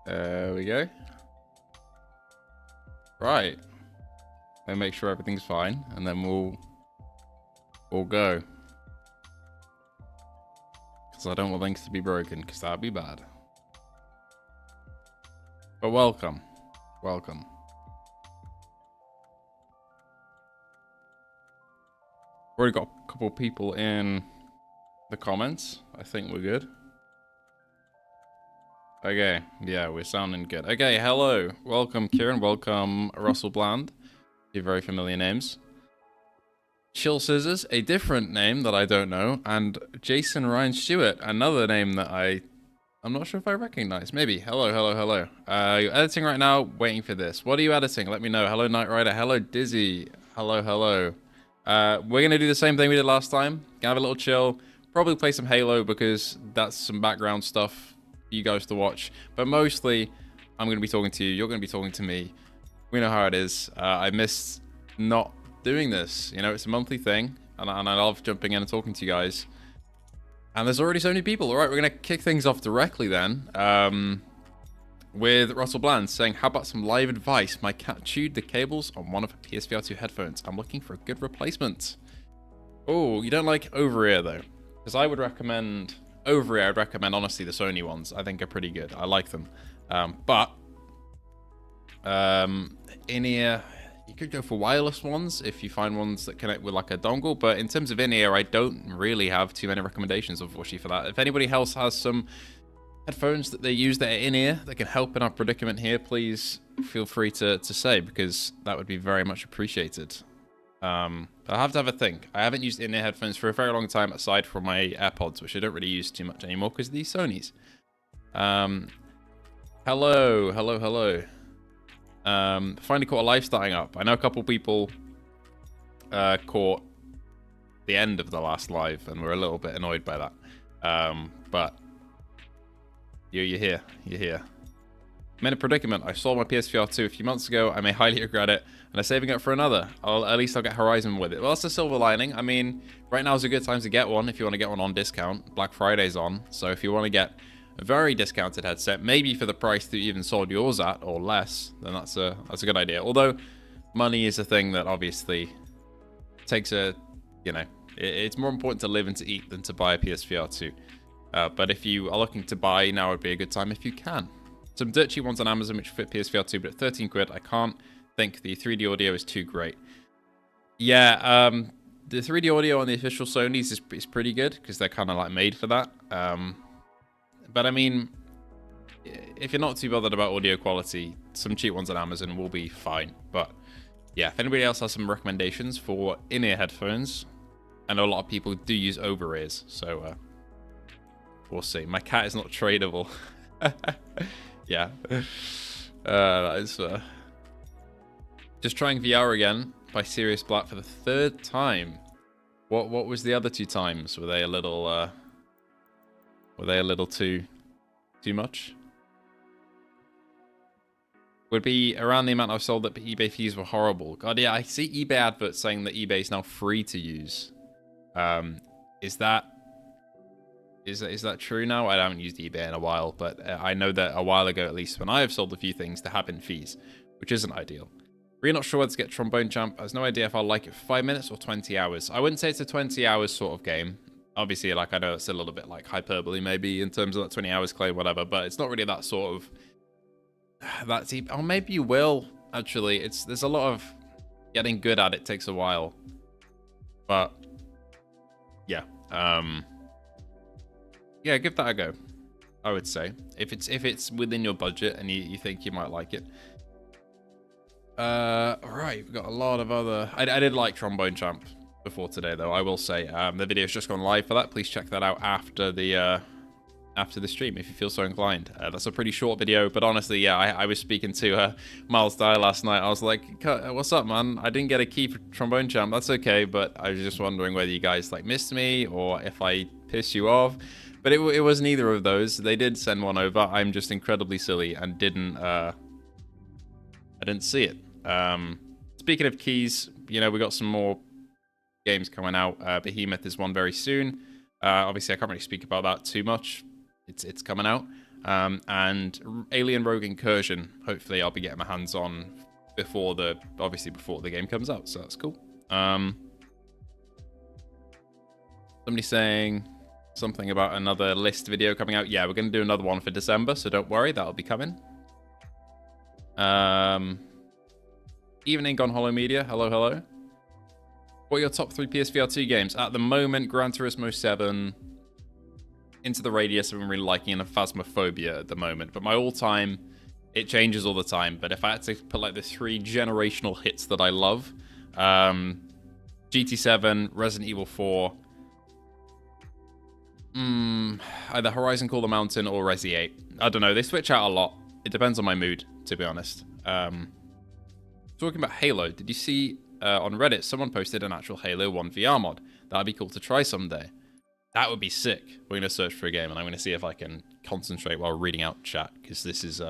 There we go. Right. Then make sure everything's fine, and then we'll go. Because I don't want things to be broken, because that'd be bad. But welcome. Welcome. Already got a couple people in the comments. I think we're good. Okay, yeah, we're sounding good. Okay, hello. Welcome, Kieran. Welcome, Russell Bland. Two very familiar names. Chill Scissors, a different name that I don't know. And Jason Ryan Stewart, another name that I'm not sure if I recognize. Maybe. Hello, hello, hello. You're editing right now, waiting for this. What are you editing? Let me know. Hello, Knight Rider. Hello, Dizzy. Hello, hello. We're going to do the same thing we did last time. Gonna have a little chill. Probably play some Halo because that's some background stuff for you guys to watch. But mostly, I'm going to be talking to you. You're going to be talking to me. We know how it is. I missed not doing this. You know, it's a monthly thing. And I love jumping in and talking to you guys. And there's already so many people. All right, we're going to kick things off directly then. With Russell Bland saying, how about some live advice? My cat chewed the cables on one of her PSVR2 headphones. I'm looking for a good replacement. Oh, you don't like over-ear though? Because I would recommend over-ear. I'd recommend honestly the Sony ones. I think are pretty good. I like them. But in-ear, you could go for wireless ones if you find ones that connect with like a dongle. But in terms of in-ear, I don't really have too many recommendations unfortunately for that. If anybody else has some headphones that they use that are in-ear that can help in our predicament here, please feel free to say, because that would be very much appreciated. But I have to have a think. I haven't used in-ear headphones for a very long time aside from my AirPods, which I don't really use too much anymore because of these Sonys. Hello, hello, hello. Finally caught a live starting up. I know a couple people caught the end of the last live and were a little bit annoyed by that. But you're here. You're here. I'm in a predicament. I sold my PSVR 2 a few months ago. I may highly regret it, and I'm saving up for another. At least I'll get Horizon with it. Well, that's the silver lining. I mean, right now is a good time to get one if you want to get one on discount. Black Friday's on, so if you want to get a very discounted headset, maybe for the price that you even sold yours at or less, then that's a good idea. Although money is a thing that obviously takes a, you know, it's more important to live and to eat than to buy a PSVR 2. But if you are looking to buy, now would be a good time if you can. Some dirt cheap ones on Amazon which fit PSVR 2, but at 13 quid, I can't think the 3D audio is too great. Yeah, the 3D audio on the official Sonys is pretty good because they're kind of like made for that. But I mean, if you're not too bothered about audio quality, some cheap ones on Amazon will be fine. But yeah, if anybody else has some recommendations for in-ear headphones, I know a lot of people do use over-ears, so we'll see. My cat is not tradable. Yeah. That is just trying VR again by Serious Black for the third time. What was the other two times? Were they a little too much? Would be around the amount I've sold that eBay fees were horrible. God, yeah, I see eBay adverts saying that eBay is now free to use. Is that true now? I haven't used eBay in a while, but I know that a while ago, at least when I have sold a few things, there have been fees, which isn't ideal. Really not sure whether to get Trombone Champ. I have no idea if I'll like it for 5 minutes or 20 hours. I wouldn't say it's a 20 hours sort of game. Obviously, like, I know it's a little bit like hyperbole maybe in terms of that 20 hours claim, whatever, but it's not really that sort of that deep. Oh, maybe you will, actually. There's a lot of getting good at it takes a while. But yeah. Yeah, give that a go, I would say. If it's within your budget and you think you might like it. Alright, we've got a lot of other... I did like Trombone Champ before today, though, I will say. The video's just gone live for that. Please check that out after the stream, if you feel so inclined. That's a pretty short video, but honestly, yeah, I was speaking to Miles Dye last night. I was like, what's up, man? I didn't get a key for Trombone Champ. That's okay, but I was just wondering whether you guys, like, missed me or if I pissed you off. But it was neither of those. They did send one over. I'm just incredibly silly and I didn't see it. Speaking of keys, you know, we got some more games coming out. Behemoth is one very soon. Obviously, I can't really speak about that too much. It's coming out. And Alien Rogue Incursion, hopefully I'll be getting my hands on before the game comes out, so that's cool. Somebody saying something about another list video coming out. Yeah, we're going to do another one for December, so don't worry, that'll be coming. Evening on Hollow Media, hello. What are your top 3 PSVR2 games? At the moment, Gran Turismo 7, Into the Radius I've been really liking, and Phasmophobia at the moment. But my all-time, it changes all the time. But if I had to put like the 3 generational hits that I love, GT7, Resident Evil 4, either Horizon Call the Mountain or Resi 8. I don't know, they switch out a lot. It depends on my mood, to be honest. Talking about Halo, did you see on Reddit someone posted an actual Halo 1 VR mod? That'd be cool to try someday. That would be sick. We're going to search for a game, and I'm going to see if I can concentrate while reading out chat, because this is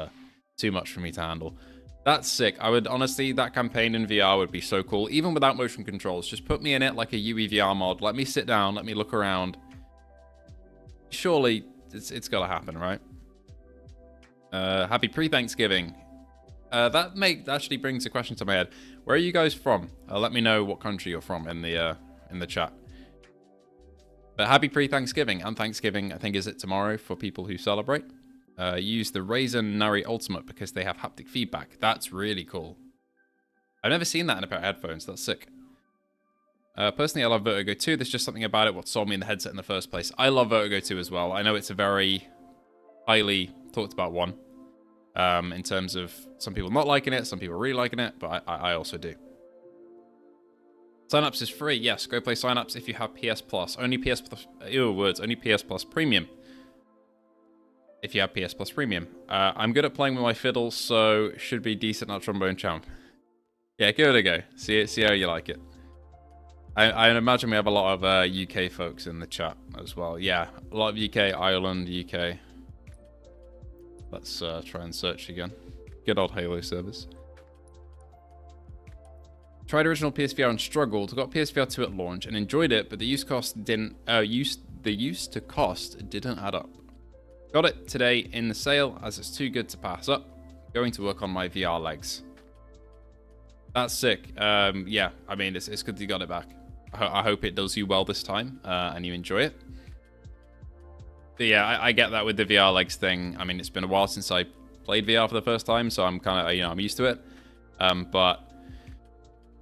too much for me to handle. That's sick. I would, honestly, that campaign in VR would be so cool, even without motion controls. Just put me in it like a UE VR mod. Let me sit down, let me look around. Surely, it's got to happen, right? Happy pre-Thanksgiving. That actually brings a question to my head. Where are you guys from? Let me know what country you're from in the chat. But happy pre-Thanksgiving, and Thanksgiving, I think, is it tomorrow for people who celebrate. Use the Razer Nari Ultimate because they have haptic feedback. That's really cool. I've never seen that in a pair of headphones. That's sick. Personally, I love Vertigo 2. There's just something about it what sold me in the headset in the first place. I love Vertigo 2 as well. I know it's a very highly talked about one. In terms of some people not liking it, some people really liking it, but I also do. Signups is free. Yes, go play signups if you have PS Plus. Only PS Plus. Only PS Plus Premium. If you have PS Plus Premium. I'm good at playing with my fiddle, so should be decent at trombone champ. Yeah, give it a go. See how you like it. I imagine we have a lot of UK folks in the chat as well. Yeah, a lot of UK, Ireland, UK. Let's try and search again. Good old Halo service. Tried original PSVR and struggled. Got PSVR 2 at launch and enjoyed it, but the use cost didn't. The use to cost didn't add up. Got it today in the sale as it's too good to pass up. Going to work on my VR legs. That's sick. Yeah, I mean it's good that you got it back. I hope it does you well this time and you enjoy it. But yeah, I get that with the VR legs thing. I mean, it's been a while since I played VR for the first time, so I'm kind of, I'm used to it. But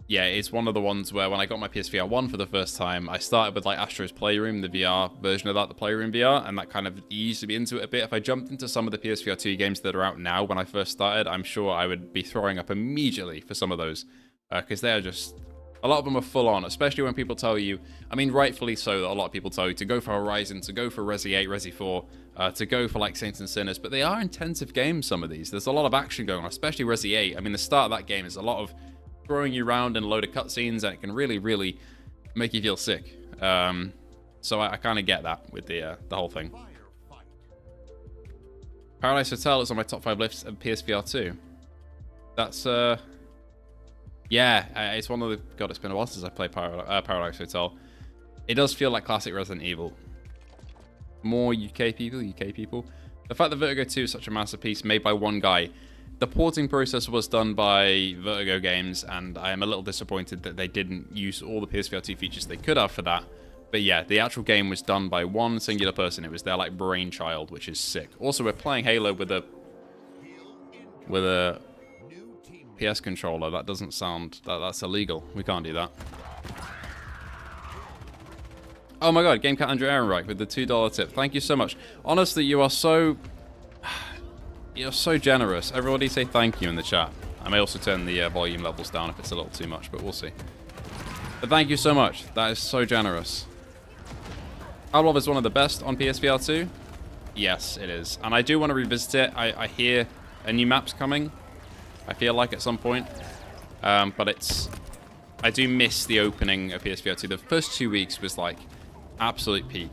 yeah, it's one of the ones where when I got my PSVR 1 for the first time, I started with like Astro's Playroom, the VR version of that, the Playroom VR, and that kind of eased me into it a bit. If I jumped into some of the PSVR 2 games that are out now when I first started, I'm sure I would be throwing up immediately for some of those, because they are just... A lot of them are full on, especially when people tell you, I mean, rightfully so, that a lot of people tell you to go for Horizon, to go for Resi 8, Resi 4, to go for like Saints and Sinners, but they are intensive games, some of these. There's a lot of action going on, especially Resi 8. I mean, the start of that game is a lot of throwing you around and a load of cutscenes, and it can really, really make you feel sick. So I kind of get that with the whole thing. Paradise Hotel is on my top 5 lists of PSVR 2. That's, yeah, it's one of the... God, it's been a while since I played Paradise Hotel. It does feel like classic Resident Evil. More UK people. The fact that Vertigo 2 is such a masterpiece made by one guy. The porting process was done by Vertigo Games, and I am a little disappointed that they didn't use all the PSVR 2 features they could have for that. But yeah, the actual game was done by one singular person. It was their like brainchild, which is sick. Also, we're playing Halo with a PS controller. That doesn't sound... That's illegal. We can't do that. Oh my god, GameCat Andrew Ehrenreich with the $2 tip. Thank you so much. Honestly, you are so... You're so generous. Everybody say thank you in the chat. I may also turn the volume levels down if it's a little too much, but we'll see. But thank you so much. That is so generous. Pavlov is one of the best on PSVR 2. Yes, it is. And I do want to revisit it. I hear a new map's coming. I feel like at some point. But it's... I do miss the opening of PSVR 2. The first 2 weeks was like absolute peak.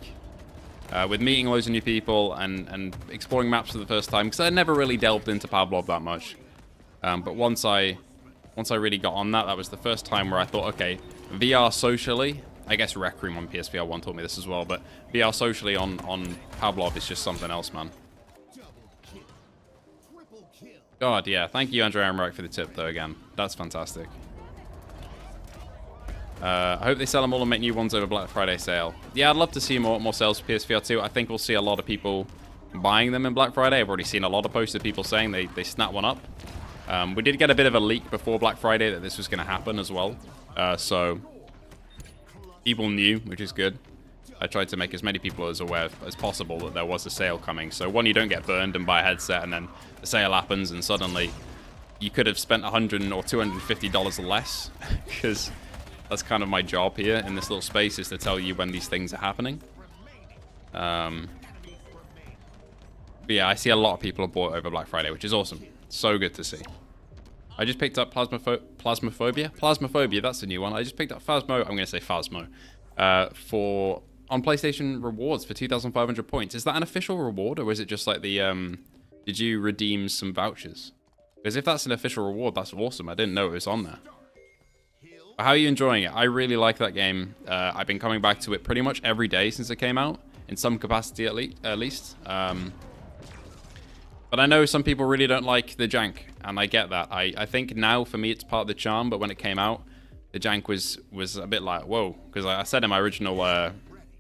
With meeting loads of new people and exploring maps for the first time. Because I never really delved into Pavlov that much. But once I really got on that, that was the first time where I thought, okay, VR socially... I guess Rec Room on PSVR 1 taught me this as well, but VR socially on Pavlov is just something else, man. God, yeah. Thank you, Andrew Amrike, for the tip, though, again. That's fantastic. I hope they sell them all and make new ones over Black Friday sale. Yeah, I'd love to see more sales for PSVR2. I think we'll see a lot of people buying them in Black Friday. I've already seen a lot of posts of people saying they snap one up. We did get a bit of a leak before Black Friday that this was going to happen as well. So people knew, which is good. I tried to make as many people as aware as possible that there was a sale coming. So one, you don't get burned and buy a headset, and then the sale happens, and suddenly you could have spent $100 or $250 less, because that's kind of my job here in this little space, is to tell you when these things are happening. But yeah, I see a lot of people have bought over Black Friday, which is awesome. So good to see. I just picked up Plasmophobia, that's a new one. I just picked up Phasmo, I'm going to say Phasmo, on PlayStation Rewards for 2,500 points. Is that an official reward, or is it just like the, did you redeem some vouchers? Because if that's an official reward, that's awesome. I didn't know it was on there. How are you enjoying it? I really like that game. I've been coming back to it pretty much every day since it came out, in some capacity at least. But I know some people really don't like the jank, and I get that. I think now, for me, it's part of the charm, but when it came out, the jank was a bit like, whoa. Because I said in my original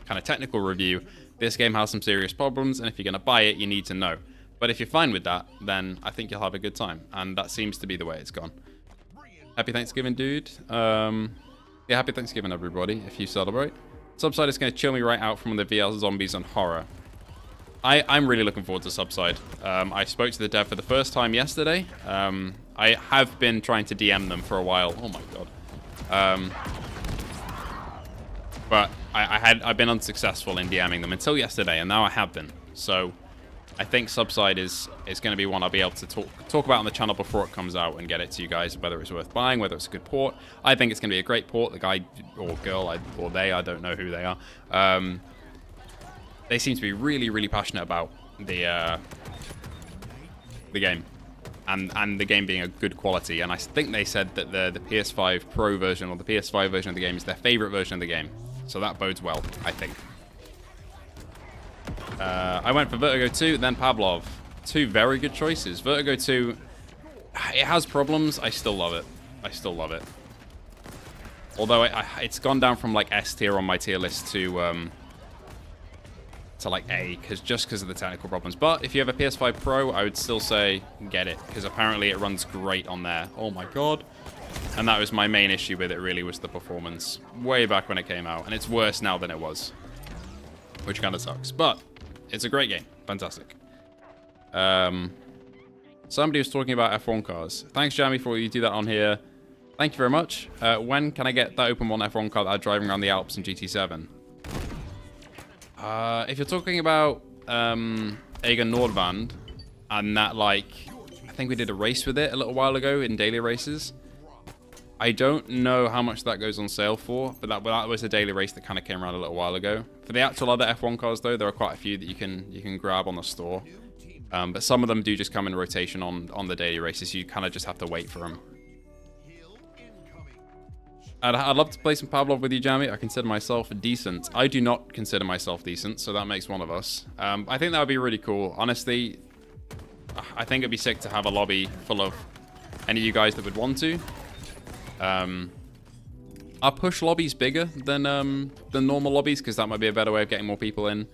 kind of technical review, this game has some serious problems, and if you're going to buy it, you need to know. But if you're fine with that, then I think you'll have a good time, and that seems to be the way it's gone. Happy Thanksgiving, dude. Yeah, happy Thanksgiving, everybody, if you celebrate. Subside is going to chill me right out from the VR zombies and horror. I'm really looking forward to Subside. I spoke to the dev for the first time yesterday. I have been trying to DM them for a while. Oh my god. But I've been unsuccessful in DMing them until yesterday, and now I have been. So I think Subside is going to be one I'll be able to talk about on the channel before it comes out and get it to you guys, whether it's worth buying, whether it's a good port. I think it's going to be a great port. The guy or girl, or they, I don't know who they are. They seem to be really, really passionate about the game, and the game being a good quality. And I think they said that the PS5 Pro version, or the PS5 version of the game, is their favorite version of the game. So that bodes well, I think. I went for Vertigo 2, then Pavlov. Two very good choices. Vertigo 2, it has problems. I still love it. I still love it. Although it's gone down from like S tier on my tier list to like A, just because of the technical problems. But if you have a PS5 Pro, I would still say get it, because apparently it runs great on there. Oh my god. And that was my main issue with it, really, was the performance way back when it came out, and it's worse now than it was, which kind of sucks. But it's a great game. Fantastic. Somebody was talking about F1 cars. Thanks, Jammy, for you do that on here. Thank you very much. When can I get that Open One F1 car that I'm driving around the Alps in GT7? If you're talking about Egan Nordvand, and that, like, I think we did a race with it a little while ago in daily races. I don't know how much that goes on sale for, but that was a daily race that kind of came around a little while ago. For the actual other F1 cars, though, there are quite a few that you can grab on the store. But some of them do just come in rotation on the daily races. You kind of just have to wait for them. I'd love to play some Pavlov with you, Jammy. I consider myself decent. I do not consider myself decent, so that makes one of us. I think that would be really cool. Honestly, I think it'd be sick to have a lobby full of any of you guys that would want to. I'll push lobbies bigger than normal lobbies, because that might be a better way of getting more people in.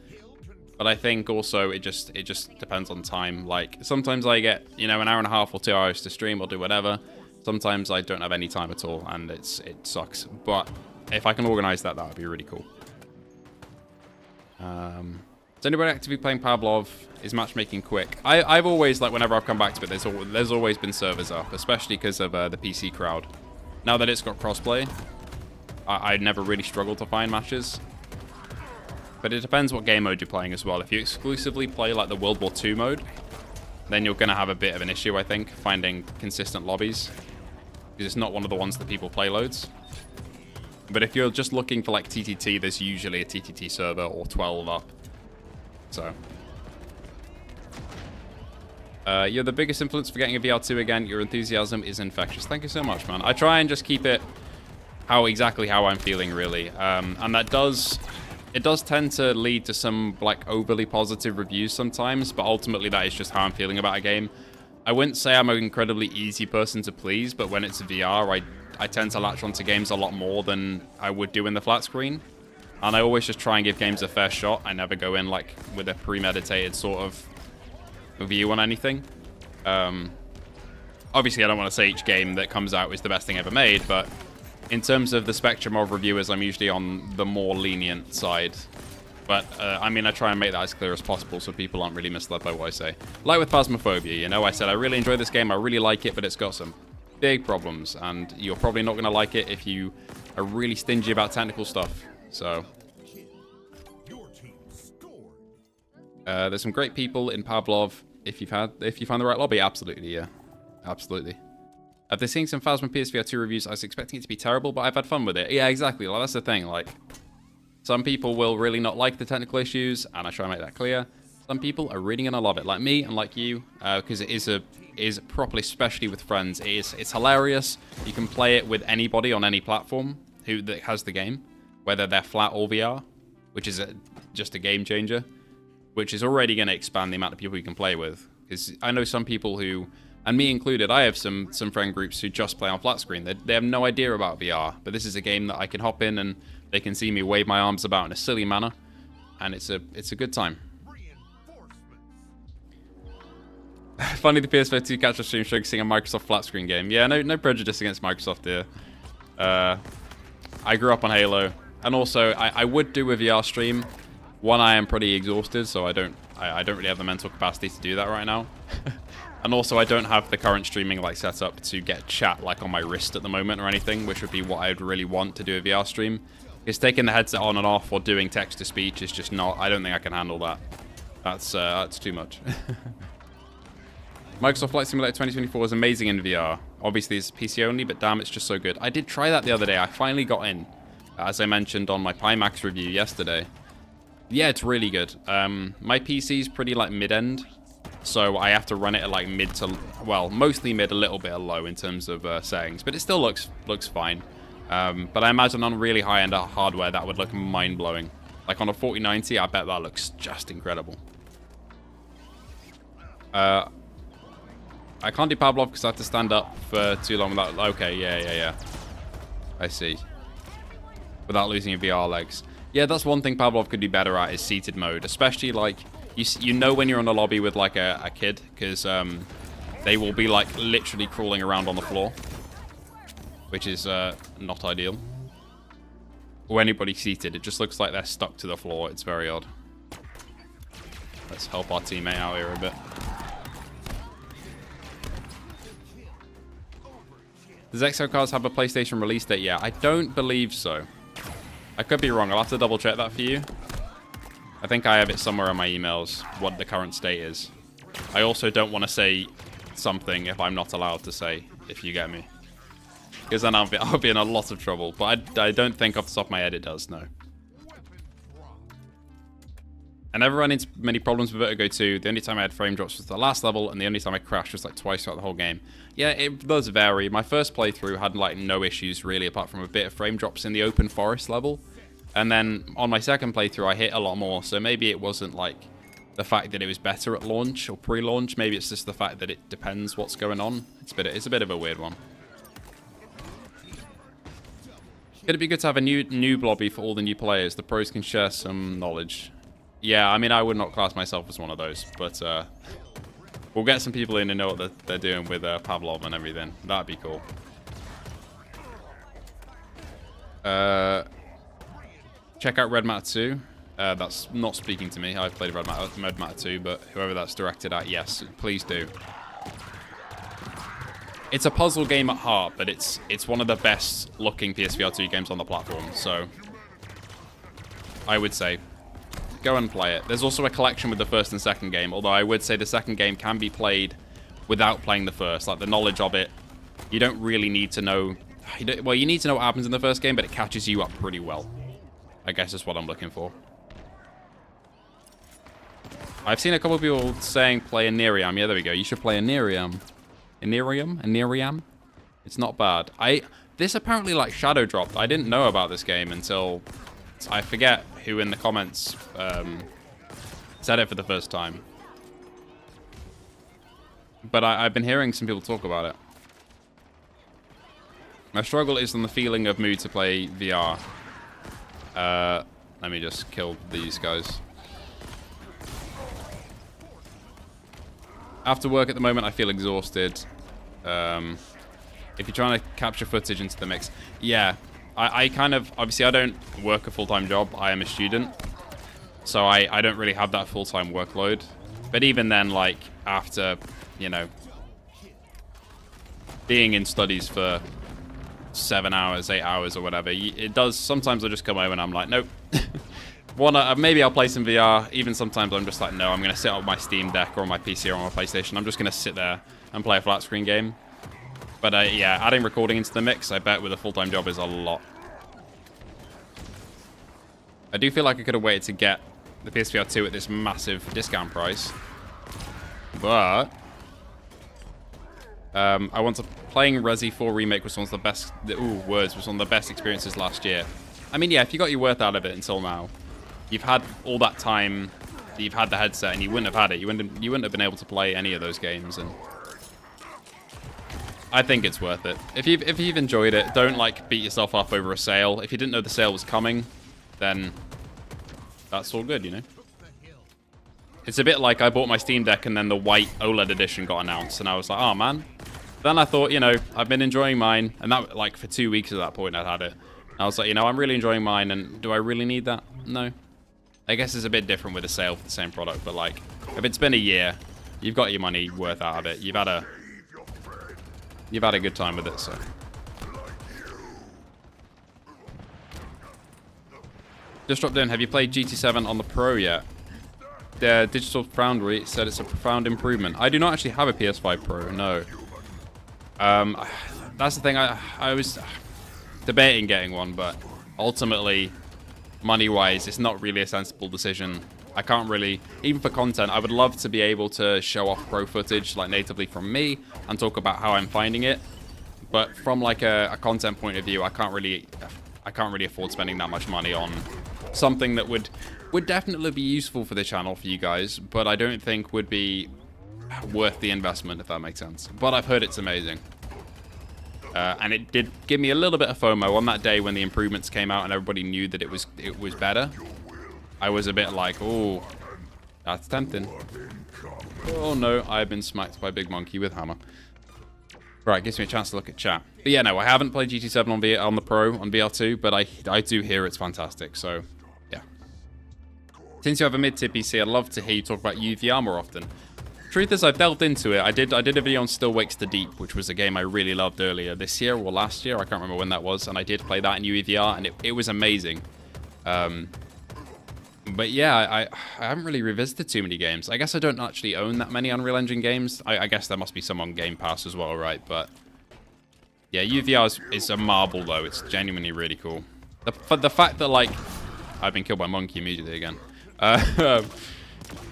But I think also it just depends on time. Like, sometimes I get, an hour and a half or 2 hours to stream or do whatever. Sometimes I don't have any time at all, and it sucks. But if I can organize that would be really cool. Is anybody actively playing Pavlov? Is matchmaking quick? I've always, like, whenever I've come back to it, there's always been servers up, especially because of the PC crowd. Now that it's got crossplay, I never really struggled to find matches. But it depends what game mode you're playing as well. If you exclusively play, like, the World War II mode, then you're going to have a bit of an issue, I think, finding consistent lobbies. Because it's not one of the ones that people play loads. But if you're just looking for, like, TTT, there's usually a TTT server or 12 up. So. You're the biggest influence for getting a VR2 again. Your enthusiasm is infectious. Thank you so much, man. I try and just keep it exactly how I'm feeling, really. And that does tend to lead to some, like, overly positive reviews sometimes, but ultimately that is just how I'm feeling about a game. I wouldn't say I'm an incredibly easy person to please, but when it's VR, I tend to latch onto games a lot more than I would do in the flat screen. And I always just try and give games a fair shot. I never go in like with a premeditated sort of view on anything. Obviously, I don't want to say each game that comes out is the best thing ever made, but in terms of the spectrum of reviewers, I'm usually on the more lenient side. But, I mean, I try and make that as clear as possible so people aren't really misled by what I say. Like with Phasmophobia, you know, I said I really enjoy this game, I really like it, but it's got some big problems, and you're probably not going to like it if you are really stingy about technical stuff. So, there's some great people in Pavlov. If you find the right lobby, absolutely, yeah, absolutely. After seeing some Phasma PSVR2 reviews, I was expecting it to be terrible, but I've had fun with it. Yeah, exactly. Like, that's the thing. Like, some people will really not like the technical issues, and I try to make that clear. Some people are really gonna love it, like me and like you, because it is properly, especially with friends. It's hilarious. You can play it with anybody on any platform that has the game, whether they're flat or VR, which is just a game changer, which is already going to expand the amount of people you can play with. Because I know some people who, and me included, I have some friend groups who just play on flat screen. They have no idea about VR, but this is a game that I can hop in and they can see me wave my arms about in a silly manner, and it's a good time. Funny the PS5 catch-up stream showcasing a Microsoft flat screen game. Yeah, no prejudice against Microsoft here. I grew up on Halo, and also I would do a VR stream. One, I am pretty exhausted, so I don't really have the mental capacity to do that right now. And also, I don't have the current streaming like set up to get chat like on my wrist at the moment or anything, which would be what I'd really want to do a VR stream. Because taking the headset on and off or doing text-to-speech is just not... I don't think I can handle that. That's too much. Microsoft Flight Simulator 2024 is amazing in VR. Obviously, it's PC only, but damn, it's just so good. I did try that the other day. I finally got in, as I mentioned on my Pimax review yesterday. Yeah, it's really good. My PC's pretty, like, mid-end, so I have to run it at, like, mid to... Well, mostly mid, a little bit low in terms of settings, but it still looks fine. But I imagine on really high-end hardware, that would look mind-blowing. Like, on a 4090, I bet that looks just incredible. I can't do Pavlov because I have to stand up for too long without... Okay, yeah. I see. Without losing your VR legs. Yeah, that's one thing Pavlov could do better at, is seated mode. Especially, like, you know when you're in a lobby with, like, a kid, because they will be, like, literally crawling around on the floor. Which is not ideal. Or anybody seated, it just looks like they're stuck to the floor. It's very odd. Let's help our teammate out here a bit. Does XO Cards have a PlayStation release date yet? I don't believe so. I could be wrong. I'll have to double check that for you. I think I have it somewhere in my emails, what the current state is. I also don't want to say something if I'm not allowed to say, if you get me. Because then I'll be in a lot of trouble. But I don't think off the top of my head it does, no. I never run into many problems with Vertigo 2. The only time I had frame drops was the last level, and the only time I crashed was like twice throughout the whole game. Yeah, it does vary. My first playthrough had like no issues really, apart from a bit of frame drops in the open forest level. And then on my second playthrough, I hit a lot more. So maybe it wasn't like the fact that it was better at launch or pre-launch. Maybe it's just the fact that it depends what's going on. It's a bit of a weird one. It'd be good to have a new lobby for all the new players. The pros can share some knowledge. Yeah, I mean, I would not class myself as one of those, but we'll get some people in who know what they're doing with Pavlov and everything. That'd be cool. Check out Red Matter 2. That's not speaking to me. I've played Red Matter 2, but whoever that's directed at, yes, please do. It's a puzzle game at heart, but it's one of the best looking PSVR2 games on the platform, so I would say go and play it. There's also a collection with the first and second game, although I would say the second game can be played without playing the first. Like, the knowledge of it, you don't really need to know... Well, you need to know what happens in the first game, but it catches you up pretty well. I guess that's what I'm looking for. I've seen a couple of people saying play Aniriam. Yeah, there we go. You should play Aniriam. Aniriam? It's not bad. This apparently, like, shadow dropped. I didn't know about this game until... I forget who in the comments said it for the first time. But I've been hearing some people talk about it. My struggle is on the feeling of mood to play VR. Let me just kill these guys. After work at the moment, I feel exhausted. If you're trying to capture footage into the mix, yeah. I kind of, obviously I don't work a full-time job. I am a student. So I don't really have that full-time workload. But even then, like, after, you know, being in studies for 7 hours, 8 hours or whatever, it does, sometimes I just come home and I'm like, nope. Maybe I'll play some VR. Even sometimes I'm just like, no, I'm going to sit on my Steam Deck or on my PC or on my PlayStation. I'm just going to sit there and play a flat screen game. But yeah, adding recording into the mix, I bet with a full-time job is a lot. I do feel like I could have waited to get the PSVR2 at this massive discount price. But I want to... Playing Resi 4 Remake was one of the best... was one of the best experiences last year. I mean, yeah, if you got your worth out of it until now, you've had all that time that you've had the headset and you wouldn't have had it. You wouldn't have been able to play any of those games, and I think it's worth it. If you've enjoyed it, don't like beat yourself up over a sale. If you didn't know the sale was coming, then that's all good, you know? It's a bit like I bought my Steam Deck and then the white OLED edition got announced, and I was like, oh man. Then I thought, you know, I've been enjoying mine, and that, like, for 2 weeks at that point I'd had it. I was like, you know, I'm really enjoying mine, and do I really need that? No. I guess it's a bit different with a sale for the same product, but, like, if it's been a year, you've got your money worth out of it. You've had a good time with it, so. Just dropped in. Have you played GT7 on the Pro yet? The Digital Foundry said it's a profound improvement. I do not actually have a PS5 Pro, no. That's the thing. I was debating getting one, but ultimately, money-wise, it's not really a sensible decision. I can't really, even for content, I would love to be able to show off pro footage like natively from me and talk about how I'm finding it. But from like a content point of view, I can't really afford spending that much money on something that would definitely be useful for the channel for you guys, but I don't think would be worth the investment, if that makes sense. But I've heard it's amazing. And it did give me a little bit of FOMO on that day when the improvements came out and everybody knew that it was better. I was a bit like, oh, that's tempting. Oh no, I've been smacked by Big Monkey with hammer. Right, gives me a chance to look at chat. But yeah, no, I haven't played GT7 on the Pro, on VR2, but I do hear it's fantastic, so yeah. Since you have a mid-tier PC, I'd love to hear you talk about UVR more often. Truth is, I've delved into it. I did a video on Still Wakes the Deep, which was a game I really loved earlier this year or last year. I can't remember when that was, and I did play that in UVR, and it was amazing. But yeah, I haven't really revisited too many games. I guess I don't actually own that many Unreal Engine games. I guess there must be some on Game Pass as well, right? But yeah, UVR is a marble, though. It's genuinely really cool. The fact that, like... I've been killed by Monkey immediately again.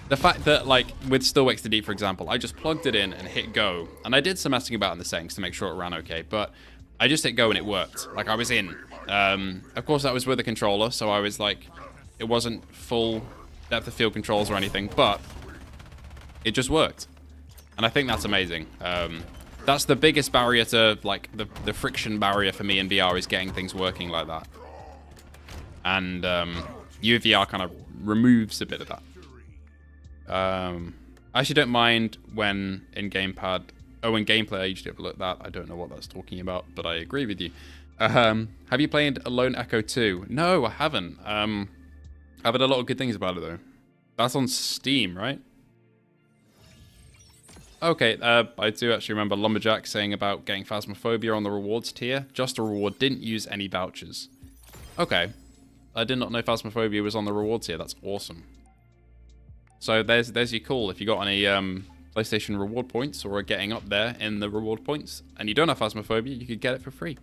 The fact that, like, with Still Wakes the Deep, for example, I just plugged it in and hit go. And I did some messing about in the settings to make sure it ran okay. But I just hit go and it worked. Like, I was in. Of course, that was with a controller, so I was, like... It wasn't full depth of field controls or anything, but it just worked. And I think that's amazing. That's the biggest barrier to, like, the friction barrier for me in VR is getting things working like that. And UVR kind of removes a bit of that. I actually don't mind when in gamepad... Oh, in gameplay I usually overlook that. I don't know what that's talking about, but I agree with you. Have you played Alone Echo 2? No, I haven't. I've heard a lot of good things about it, though. That's on Steam, right? Okay, I do actually remember Lumberjack saying about getting Phasmophobia on the rewards tier. Just a reward, didn't use any vouchers. Okay. I did not know Phasmophobia was on the rewards tier. That's awesome. So there's your call. If you got any PlayStation reward points or are getting up there in the reward points and you don't have Phasmophobia, you could get it for free.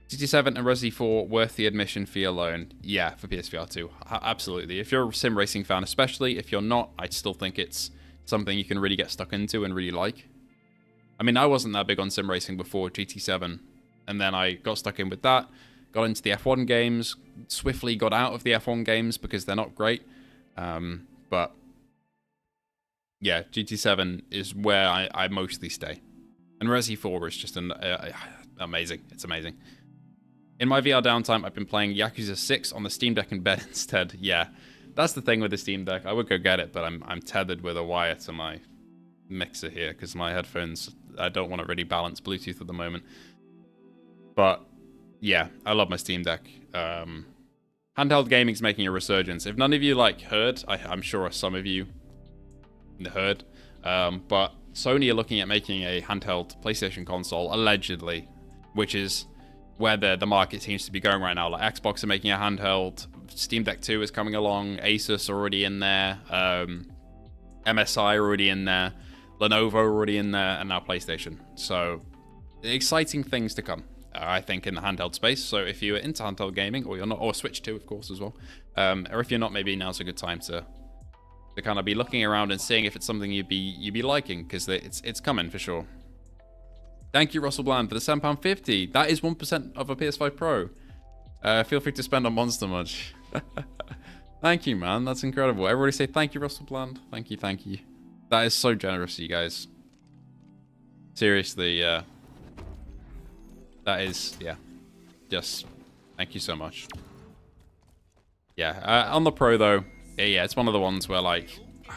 GT7 and Resi 4 worth the admission fee alone? Yeah, for PSVR 2. Absolutely. If you're a sim racing fan, especially if you're not, I still think it's something you can really get stuck into and really like. I mean, I wasn't that big on sim racing before GT7, and then I got stuck in with that, got into the F1 games, swiftly got out of the F1 games because they're not great. But yeah, GT7 is where I mostly stay. And Resi 4 is just amazing. It's amazing. In my VR downtime, I've been playing Yakuza 6 on the Steam Deck in bed instead. Yeah, that's the thing with the Steam Deck. I would go get it, but I'm tethered with a wire to my mixer here because my headphones, I don't want to really balance Bluetooth at the moment. But yeah, I love my Steam Deck. Handheld gaming's making a resurgence. If none of you heard, I'm sure some of you heard, but Sony are looking at making a handheld PlayStation console, allegedly, which is where the market seems to be going right now. Like Xbox are making a handheld, Steam Deck 2 is coming along, Asus are already in there, MSI are already in there, Lenovo are already in there, and now PlayStation. So exciting things to come, I think, in the handheld space. So if you're into handheld gaming, or you're not, or Switch 2 of course as well, or if you're not, maybe now's a good time to kind of be looking around and seeing if it's something you'd be liking, because it's coming for sure. Thank you, Russell Bland, for the £7.50. That is 1% of a PS5 Pro. Feel free to spend on Monster Munch. Thank you, man. That's incredible. Everybody say thank you, Russell Bland. Thank you, thank you. That is so generous of you guys. Seriously, that is, yeah. Just thank you so much. Yeah, on the Pro, though, yeah, it's one of the ones where,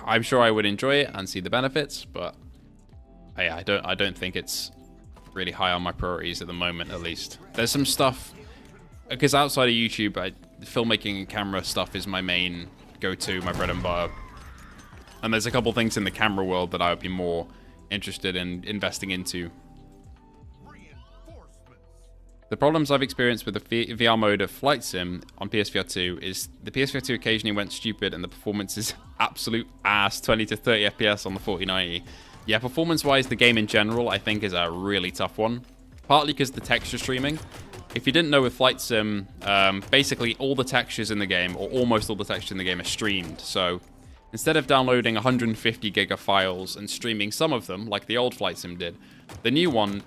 I'm sure I would enjoy it and see the benefits, but I don't think it's really high on my priorities at the moment, at least. There's some stuff, because outside of YouTube, filmmaking and camera stuff is my main go-to, my bread and butter. And there's a couple things in the camera world that I would be more interested in investing into. The problems I've experienced with the VR mode of Flight Sim on PSVR2 is the PSVR2 occasionally went stupid and the performance is absolute ass, 20 to 30 FPS on the 4090. Yeah, performance-wise, the game in general, I think, is a really tough one. Partly because the texture streaming. If you didn't know, with Flight Sim, basically all the textures in the game, or almost all the textures in the game, are streamed. So instead of downloading 150 gig of files and streaming some of them, like the old Flight Sim did, the new one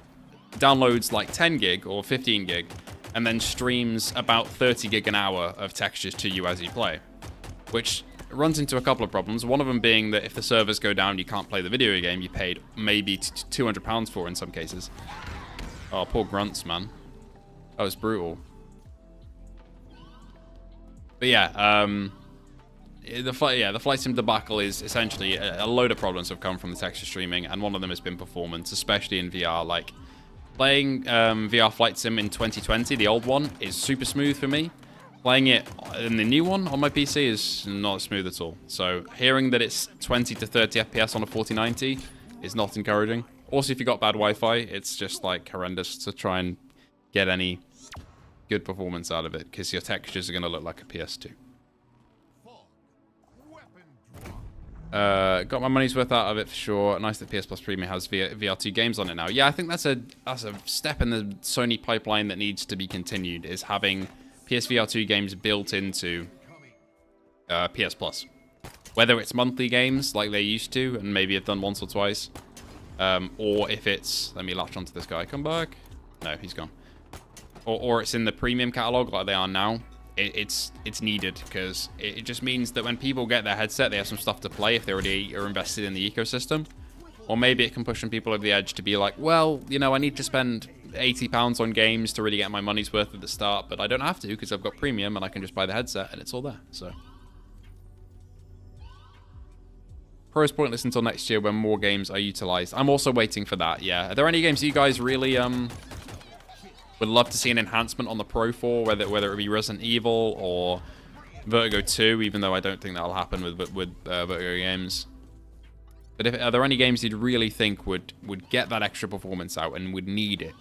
downloads 10 gig or 15 gig, and then streams about 30 gig an hour of textures to you as you play. Which runs into a couple of problems. One of them being that if the servers go down, you can't play the video game you paid maybe £200 for in some cases. Oh, poor grunts, man. That was brutal. But yeah, the Flight Sim debacle is essentially a load of problems have come from the texture streaming, and one of them has been performance, especially in VR. Playing VR Flight Sim in 2020, the old one, is super smooth for me. Playing it in the new one on my PC is not smooth at all. So hearing that it's 20 to 30 FPS on a 4090 is not encouraging. Also, if you got bad Wi-Fi, it's just horrendous to try and get any good performance out of it, because your textures are going to look like a PS2. Got my money's worth out of it for sure. Nice that PS Plus Premium has VR2 games on it now. Yeah, I think that's a step in the Sony pipeline that needs to be continued, is having PSVR2 games built into PS Plus. Whether it's monthly games like they used to, and maybe have done once or twice, or if it's... Let me latch onto this guy. Come back. No, he's gone. Or it's in the premium catalog like they are now. It's needed, because it just means that when people get their headset, they have some stuff to play if they already are invested in the ecosystem. Or maybe it can push some people over the edge to be like, well, I need to spend £80 on games to really get my money's worth at the start, but I don't have to because I've got premium and I can just buy the headset and it's all there. So Pro is pointless until next year when more games are utilized. I'm also waiting for that. Yeah, are there any games you guys really would love to see an enhancement on the Pro for, whether it be Resident Evil or Vertigo 2, even though I don't think that'll happen with Vertigo games? But are there any games you'd really think would get that extra performance out and would need it?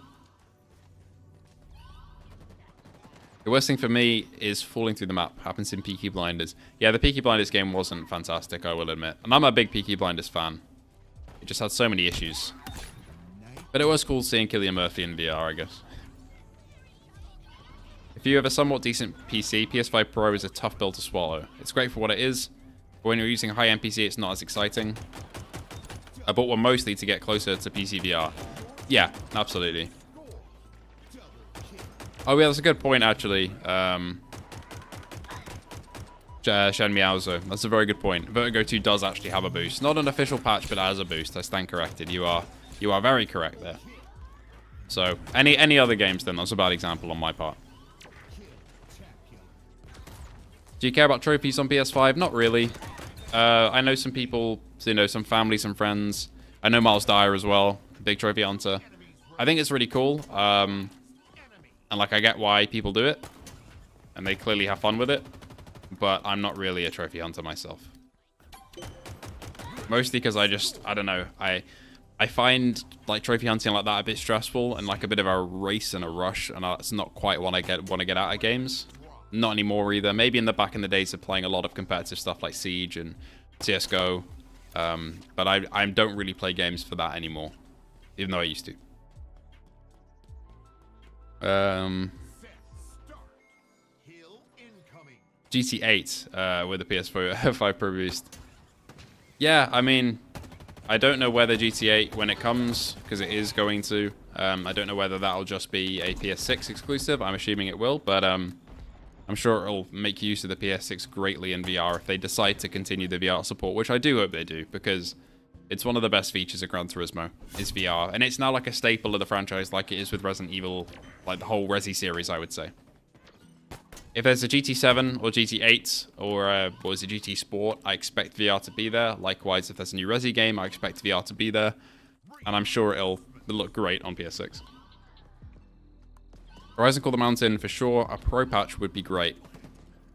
The worst thing for me is falling through the map. Happens in Peaky Blinders. Yeah, the Peaky Blinders game wasn't fantastic, I will admit. And I'm a big Peaky Blinders fan. It just had so many issues. But it was cool seeing Cillian Murphy in VR, I guess. If you have a somewhat decent PC, PS5 Pro is a tough build to swallow. It's great for what it is, but when you're using a high-end PC, it's not as exciting. I bought one mostly to get closer to PC VR. Yeah, absolutely. Oh yeah, that's a good point, actually. Jammyhero. That's a very good point. Vertigo 2 does actually have a boost. Not an official patch, but it has a boost. I stand corrected. You are very correct there. So, any other games then? That's a bad example on my part. Do you care about trophies on PS5? Not really. I know some people, some family, some friends. I know Miles Dyer as well, big trophy hunter. I think it's really cool. And like, I get why people do it. And they clearly have fun with it. But I'm not really a trophy hunter myself. Mostly because I don't know. I find like trophy hunting like that a bit stressful and like a bit of a race and a rush, and that's not quite what I want to get out of games. Not anymore either. Maybe in the back in the days of playing a lot of competitive stuff like Siege and CS:GO, but I don't really play games for that anymore, even though I used to. GT8 with the PS5 Pro boost. Yeah, I mean, I don't know whether GT8 when it comes, because it is going to. I don't know whether that'll just be a PS6 exclusive. I'm assuming it will, but I'm sure it'll make use of the PS6 greatly in VR if they decide to continue the VR support, which I do hope they do, because it's one of the best features of Gran Turismo, is VR. And it's now like a staple of the franchise like it is with Resident Evil, like the whole Resi series, I would say. If there's a GT7 or GT8 or what was it, GT Sport, I expect VR to be there. Likewise, if there's a new Resi game, I expect VR to be there. And I'm sure it'll look great on PS6. Horizon Call the Mountain, for sure. A pro patch would be great.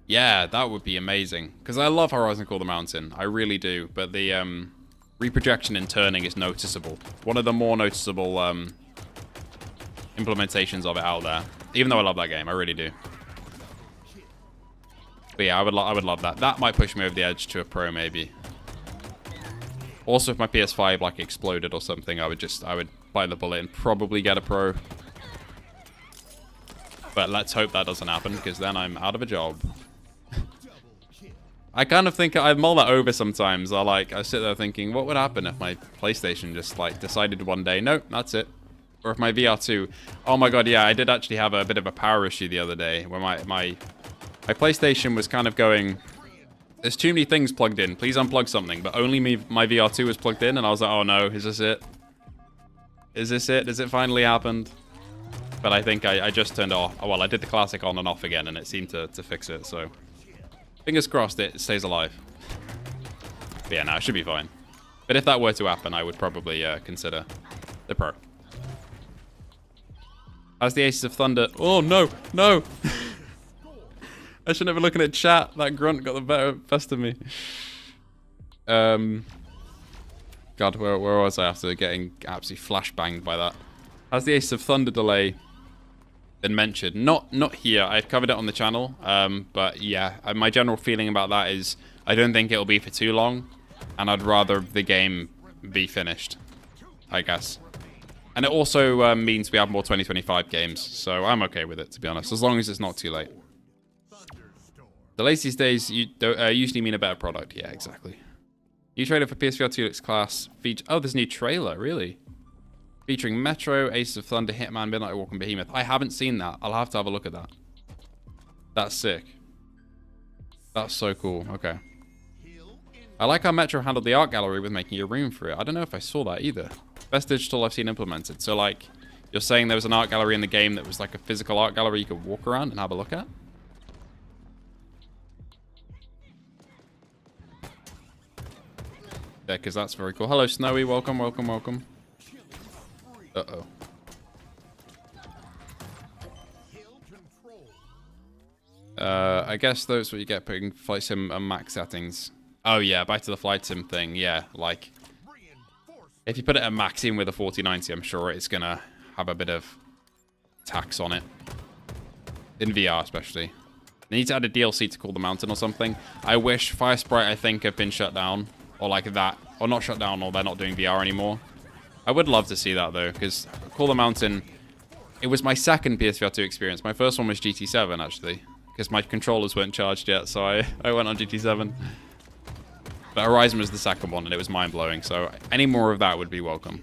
Yeah, that would be amazing. Because I love Horizon Call the Mountain. I really do. But the reprojection and turning is noticeable. One of the more noticeable implementations of it out there. Even though I love that game, I really do. But yeah, I would love that. That might push me over the edge to a pro, maybe. Also, if my PS5 like exploded or something, I would bite the bullet and probably get a pro. But let's hope that doesn't happen, because then I'm out of a job. I kind of think I mull that over sometimes. I sit there thinking, what would happen if my PlayStation just like decided one day, nope, that's it. Or if my VR2. Oh my god, yeah, I did actually have a bit of a power issue the other day where my PlayStation was kind of going, there's too many things plugged in. Please unplug something. But only my VR2 was plugged in, and I was like, oh no, is this it? Is this it? Has it finally happened? But I think I just turned off. Oh, well, I did the classic on and off again, and it seemed to fix it, so fingers crossed it stays alive. But yeah, no, it should be fine. But if that were to happen, I would probably consider the Pro. How's the Aces of Thunder? Oh, no, no! I shouldn't be looking at chat. That grunt got the best of me. God, where was I after getting absolutely flashbanged by that? Has the Ace of Thunder delay been mentioned? Not here. I've covered it on the channel. But yeah, my general feeling about that is I don't think it'll be for too long, and I'd rather the game be finished, I guess. And it also means we have more 2025 games, so I'm okay with it, to be honest, as long as it's not too late. Delays these days usually mean a better product. Yeah, exactly. New trailer for PSVR2 looks class. Oh, there's a new trailer, really? Featuring Metro, Aces of Thunder, Hitman, Midnight Walk, and Behemoth. I haven't seen that. I'll have to have a look at that. That's sick. That's so cool. Okay. I like how Metro handled the art gallery with making a room for it. I don't know if I saw that either. Best digital I've seen implemented. So, like, you're saying there was an art gallery in the game that was like a physical art gallery you could walk around and have a look at? Yeah, because that's very cool. Hello, Snowy. Welcome, welcome, welcome. Uh-oh. I guess that's what you get putting flight sim and max settings. Oh, yeah, back to the flight sim thing. Yeah, like, if you put it at maxing with a 4090, I'm sure it's going to have a bit of tax on it. In VR, especially. They need to add a DLC to Call the Mountain or something. I wish Fire Sprite, I think, have been shut down. Or like that. Or not shut down, or they're not doing VR anymore. I would love to see that, though, because Call the Mountain, it was my second PSVR2 experience. My first one was GT7, actually, because my controllers weren't charged yet, so I went on GT7. But Horizon was the second one, and it was mind-blowing, so any more of that would be welcome.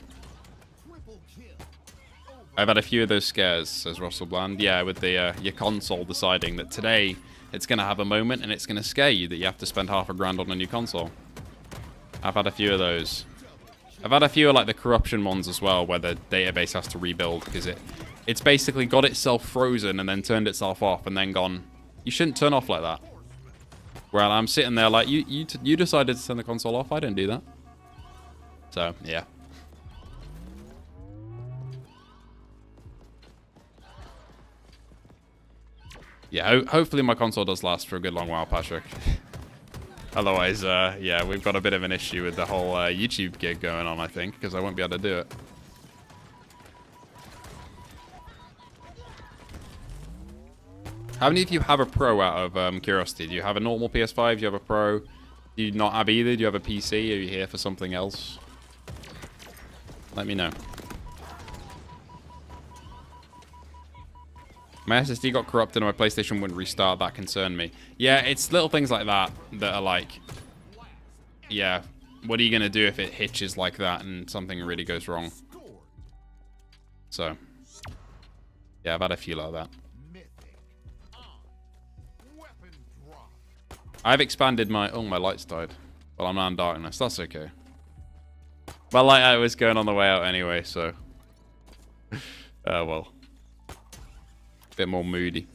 I've had a few of those scares, says Russell Bland. Yeah, with the your console deciding that today it's going to have a moment and it's going to scare you that you have to spend half a grand on a new console. I've had a few of those. I've had a few of like the corruption ones as well, where the database has to rebuild because it's basically got itself frozen and then turned itself off and then gone, you shouldn't turn off like that. Well, I'm sitting there like, you decided to turn the console off. I didn't do that. So, yeah. Yeah, hopefully my console does last for a good long while, Patrick. Otherwise, yeah, we've got a bit of an issue with the whole YouTube gig going on, I think, because I won't be able to do it. How many of you have a Pro out of curiosity? Do you have a normal PS5? Do you have a Pro? Do you not have either? Do you have a PC? Are you here for something else? Let me know. My SSD got corrupted and my PlayStation wouldn't restart. That concerned me. Yeah, it's little things like that that are like, yeah, what are you going to do if it hitches like that and something really goes wrong? So, yeah, I've had a few like that. I've expanded my... Oh, my lights died. Well, I'm now in darkness. That's okay. My light out was going on the way out anyway, so... well... Bit more moody.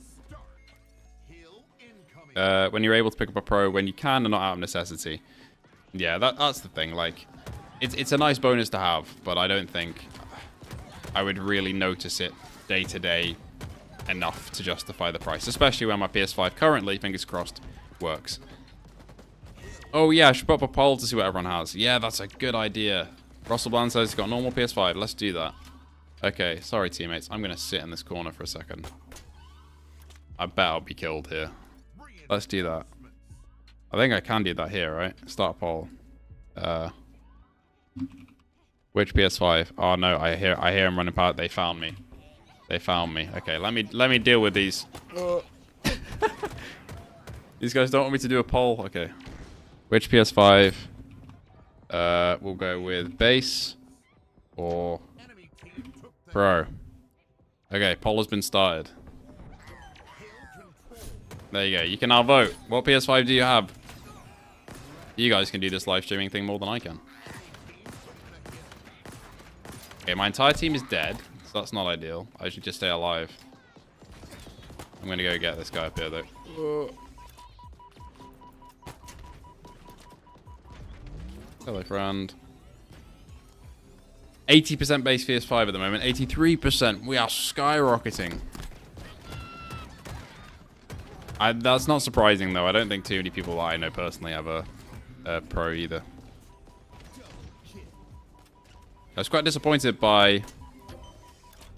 When you're able to pick up a Pro when you can and not out of necessity. Yeah, that's the thing. Like, it's a nice bonus to have, but I don't think I would really notice it day to day enough to justify the price. Especially when my PS5 currently, fingers crossed, works. Oh yeah, I should put up a poll to see what everyone has. Yeah, that's a good idea. Russell Bland says he's got a normal PS5. Let's do that. Okay, sorry teammates. I'm going to sit in this corner for a second. I bet I'll be killed here. Let's do that. I think I can do that here, right? Start poll. Which PS5? Oh no, I hear him running past. They found me. They found me. Okay, let me deal with these. These guys don't want me to do a poll. Okay. Which PS5? We'll go with base or Pro. Okay, poll has been started. There you go. You can now vote. What PS5 do you have? You guys can do this live streaming thing more than I can. Okay, my entire team is dead, so that's not ideal. I should just stay alive. I'm gonna go get this guy up here though. Hello, friend. 80% base PS5 at the moment. 83%. We are skyrocketing. That's not surprising, though. I don't think too many people that I know personally have a Pro either. I was quite disappointed by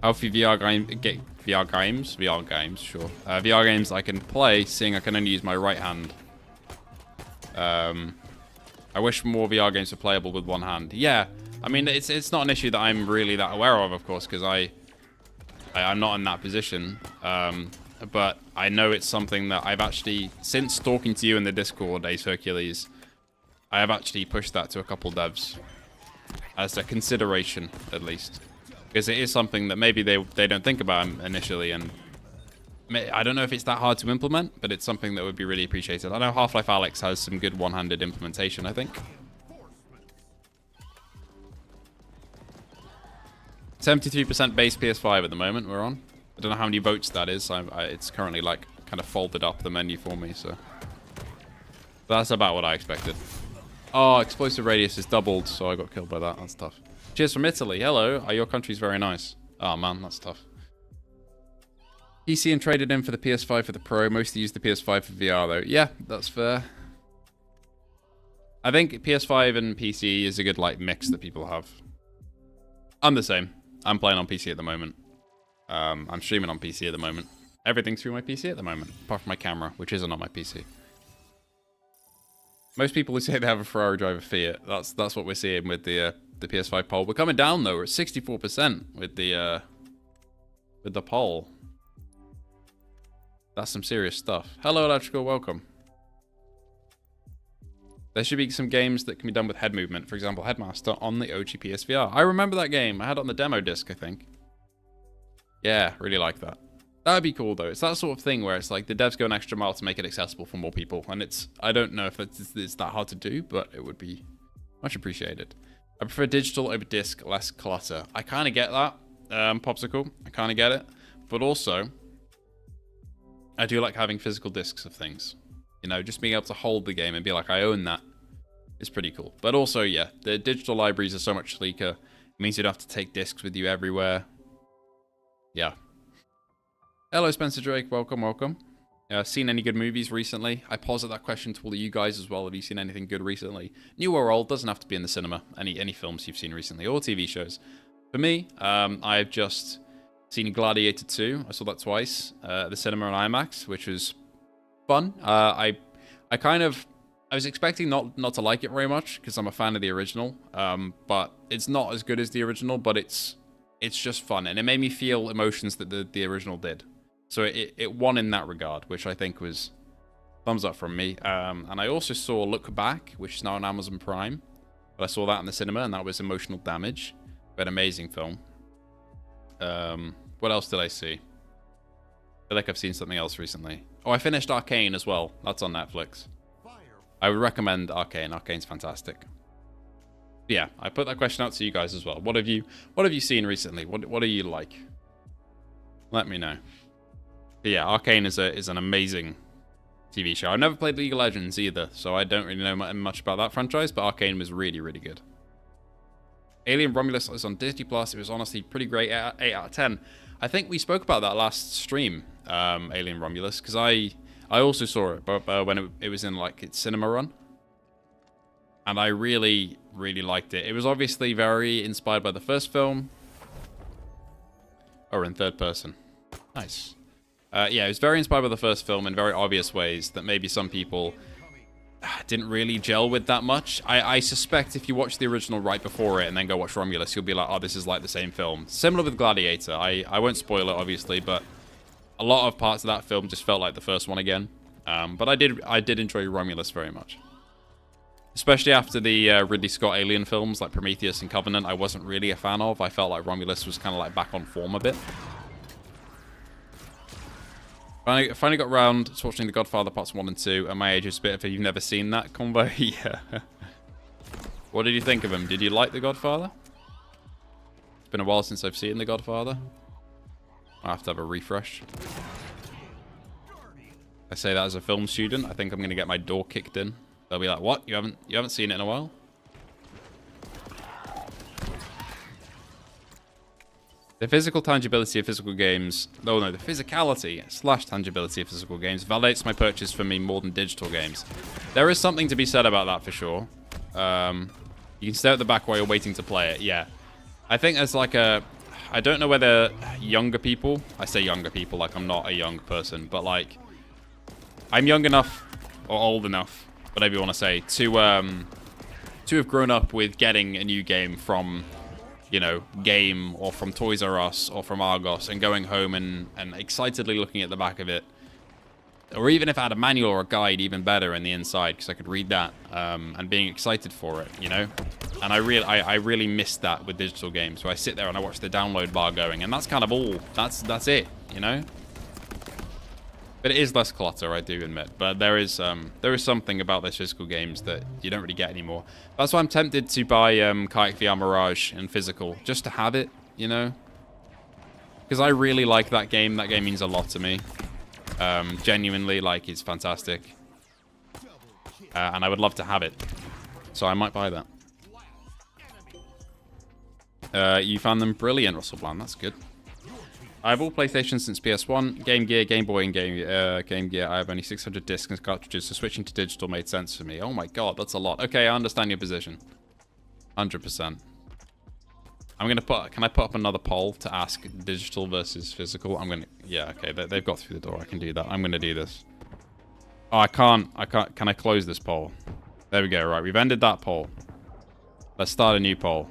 how few VR games, sure. VR games I can play, seeing I can only use my right hand. I wish more VR games were playable with one hand. Yeah. I mean, it's not an issue that I'm really that aware of course, because I'm not in that position. But I know it's something that I've actually, since talking to you in the Discord, Ace Hercules, I have actually pushed that to a couple devs as a consideration, at least, because it is something that maybe they don't think about initially, and I don't know if it's that hard to implement, but it's something that would be really appreciated. I know Half-Life Alyx has some good one-handed implementation, I think. 73% base PS5 at the moment we're on. I don't know how many votes that is. It's currently like kind of folded up the menu for me, so that's about what I expected. Oh, explosive radius is doubled, so I got killed by that. That's tough. Cheers from Italy. Hello. Your country's very nice. Oh man, that's tough. PC and traded in for the PS5 for the Pro. Mostly use the PS5 for VR though. Yeah, that's fair. I think PS5 and PC is a good like mix that people have. I'm the same. I'm playing on PC at the moment. I'm streaming on PC at the moment. Everything's through my PC at the moment, apart from my camera, which isn't on my PC. Most people who say they have a Ferrari drive a Fiat. That's what we're seeing with the PS5 poll. We're coming down though. We're at 64% with the poll. That's some serious stuff. Hello, Electrical. Welcome. There should be some games that can be done with head movement. For example, Headmaster on the OG PSVR. I remember that game. I had it on the demo disc, I think. Yeah, really like that. That would be cool, though. It's that sort of thing where it's like the devs go an extra mile to make it accessible for more people. And I don't know if it's that hard to do, but it would be much appreciated. I prefer digital over disc, less clutter. I kind of get that, Popsicle. I kind of get it. But also, I do like having physical discs of things. You know, just being able to hold the game and be like, I own that is pretty cool. But also, yeah, the digital libraries are so much sleeker. It means you don't have to take discs with you everywhere. Yeah. Hello, Spencer Drake. Welcome, welcome. Seen any good movies recently? I posed that question to all of you guys as well. Have you seen anything good recently? New or old, doesn't have to be in the cinema. Any films you've seen recently or TV shows. For me, I've just seen Gladiator 2. I saw that twice at the cinema on IMAX, which was fun. I was expecting not to like it very much because I'm a fan of the original. But it's not as good as the original, but it's just fun, and it made me feel emotions that the original did. So it won in that regard, which I think was thumbs up from me. And I also saw Look Back, which is now on Amazon Prime. But I saw that in the cinema, and that was Emotional Damage. But amazing film. What else did I see? I feel like I've seen something else recently. Oh, I finished Arcane as well. That's on Netflix. I would recommend Arcane. Arcane's fantastic. But yeah, I put that question out to you guys as well. What have you seen recently? What do you like? Let me know. But yeah, Arcane is an amazing TV show. I've never played League of Legends either, so I don't really know much about that franchise, but Arcane was really, really good. Alien Romulus is on Disney Plus. It was honestly pretty great. 8 out of 10. I think we spoke about that last stream, Alien Romulus, because I also saw it, but when it was in like its cinema run. And I really, really liked it. It was obviously very inspired by the first film. Or in third person. Nice. Yeah, it was very inspired by the first film in very obvious ways that maybe some people didn't really gel with that much. I suspect if you watch the original right before it and then go watch Romulus, you'll be like, oh, this is like the same film. Similar with Gladiator. I won't spoil it, obviously, but a lot of parts of that film just felt like the first one again. But I did enjoy Romulus very much. Especially after the Ridley Scott Alien films like Prometheus and Covenant, I wasn't really a fan of. I felt like Romulus was kind of like back on form a bit. I finally got around to watching The Godfather Parts 1 and 2 at my age of spit. If you've never seen that combo, yeah. What did you think of him? Did you like The Godfather? It's been a while since I've seen The Godfather. I have to have a refresh. I say that as a film student. I think I'm going to get my door kicked in. They'll be like, what? You haven't seen it in a while? The physical tangibility of physical games... Oh, no, the physicality / tangibility of physical games validates my purchase for me more than digital games. There is something to be said about that for sure. You can stay at the back while you're waiting to play it, yeah. I think there's like a... I don't know whether younger people... I say younger people like I'm not a young person, but like... I'm young enough, or old enough, whatever you want to say, to have grown up with getting a new game from... you know, Game or from Toys R Us or from Argos and going home and excitedly looking at the back of it. Or even if I had a manual or a guide, even better in the inside because I could read that and being excited for it, you know? And I really missed that with digital games. So I sit there and I watch the download bar going and that's kind of all. That's it, you know? But it is less clutter, I do admit. But there is something about those physical games that you don't really get anymore. That's why I'm tempted to buy Kayak VR Mirage in physical, just to have it, you know? Because I really like that game. That game means a lot to me. Genuinely, like, it's fantastic. And I would love to have it. So I might buy that. You found them brilliant, Russell Bland. That's good. I have all PlayStations since PS1, Game Gear, Game Boy, and Game Gear. I have only 600 discs and cartridges, so switching to digital made sense for me. Oh my god, that's a lot. Okay, I understand your position. 100%. I'm gonna put... Can I put up another poll to ask digital versus physical? I'm gonna... Yeah, okay, they've got through the door. I can do that. I'm gonna do this. Oh, I can't... Can I close this poll? There we go, right. We've ended that poll. Let's start a new poll.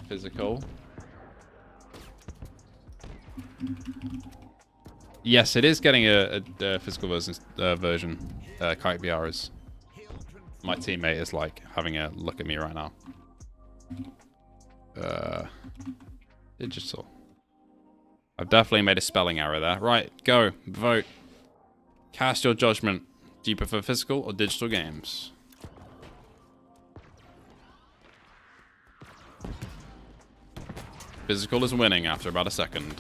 Physical... Yes, it is getting a physical version. Kite VR is. My teammate is like having a look at me right now. Digital. I've definitely made a spelling error there. Right, go. Vote. Cast your judgment. Do you prefer physical or digital games? Physical is winning after about a second.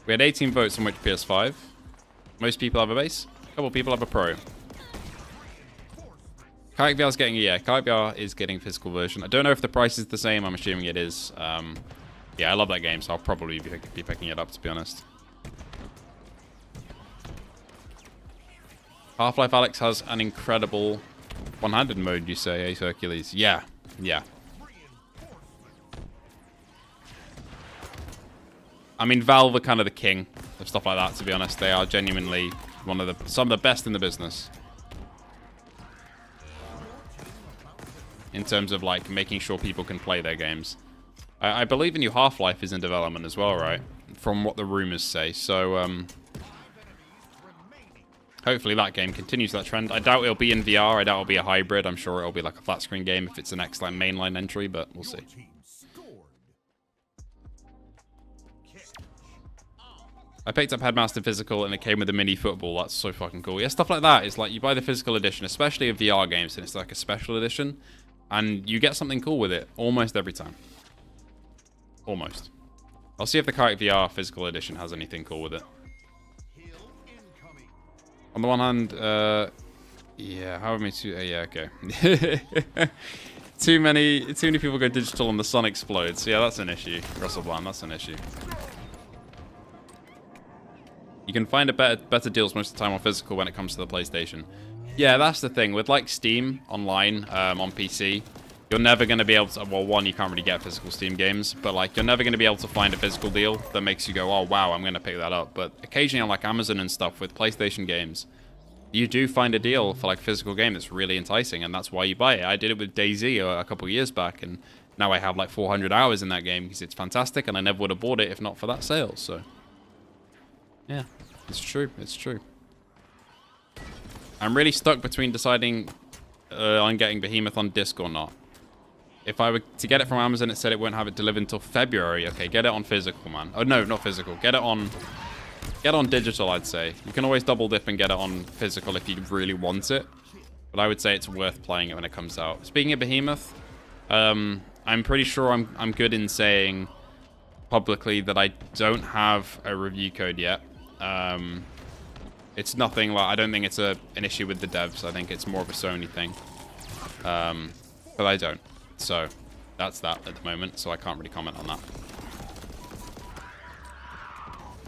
We had 18 votes on which PS5. Most people have a base. A couple people have a Pro. Kayak VR is getting, yeah, Kayak VR is getting a physical version. I don't know if the price is the same. I'm assuming it is. Yeah, I love that game, so I'll probably be picking it up, to be honest. Half-Life Alyx has an incredible one-handed mode, you say, Ace Hercules? Yeah, yeah. I mean, Valve are kind of the king of stuff like that, to be honest. They are genuinely some of the best in the business. In terms of, like, making sure people can play their games. I believe a new Half-Life is in development as well, right? From what the rumors say. So, hopefully that game continues that trend. I doubt it'll be in VR. I doubt it'll be a hybrid. I'm sure it'll be like a flat screen game if it's the next like mainline entry, but we'll see. I picked up Headmaster Physical and it came with a mini football. That's so fucking cool. Yeah, stuff like that. It's like you buy the physical edition, especially of VR games, and it's like a special edition, and you get something cool with it almost every time. Almost. I'll see if the Kayak VR physical edition has anything cool with it. On the one hand, yeah, how many yeah, okay. too many people go digital and the sun explodes. Yeah, that's an issue. Russell Bland, that's an issue. You can find better deals most of the time on physical when it comes to the PlayStation. Yeah, that's the thing. With like Steam online on PC, you're never going to be able to... Well, one, you can't really get physical Steam games, but like you're never going to be able to find a physical deal that makes you go, oh, wow, I'm going to pick that up. But occasionally on like Amazon and stuff with PlayStation games, you do find a deal for like a physical game that's really enticing, and that's why you buy it. I did it with DayZ a couple of years back, and now I have like 400 hours in that game because it's fantastic, and I never would have bought it if not for that sale, so... Yeah, it's true. It's true. I'm really stuck between deciding on getting Behemoth on disc or not. If I were to get it from Amazon, it said it won't have it delivered until February. Okay, get it on physical, man. Oh, no, not physical. Get it on digital, I'd say. You can always double dip and get it on physical if you really want it. But I would say it's worth playing it when it comes out. Speaking of Behemoth, I'm pretty sure I'm good in saying publicly that I don't have a review code yet. It's nothing like, I don't think it's an issue with the devs. I think it's more of a Sony thing. But I don't. So that's that at the moment, so I can't really comment on that.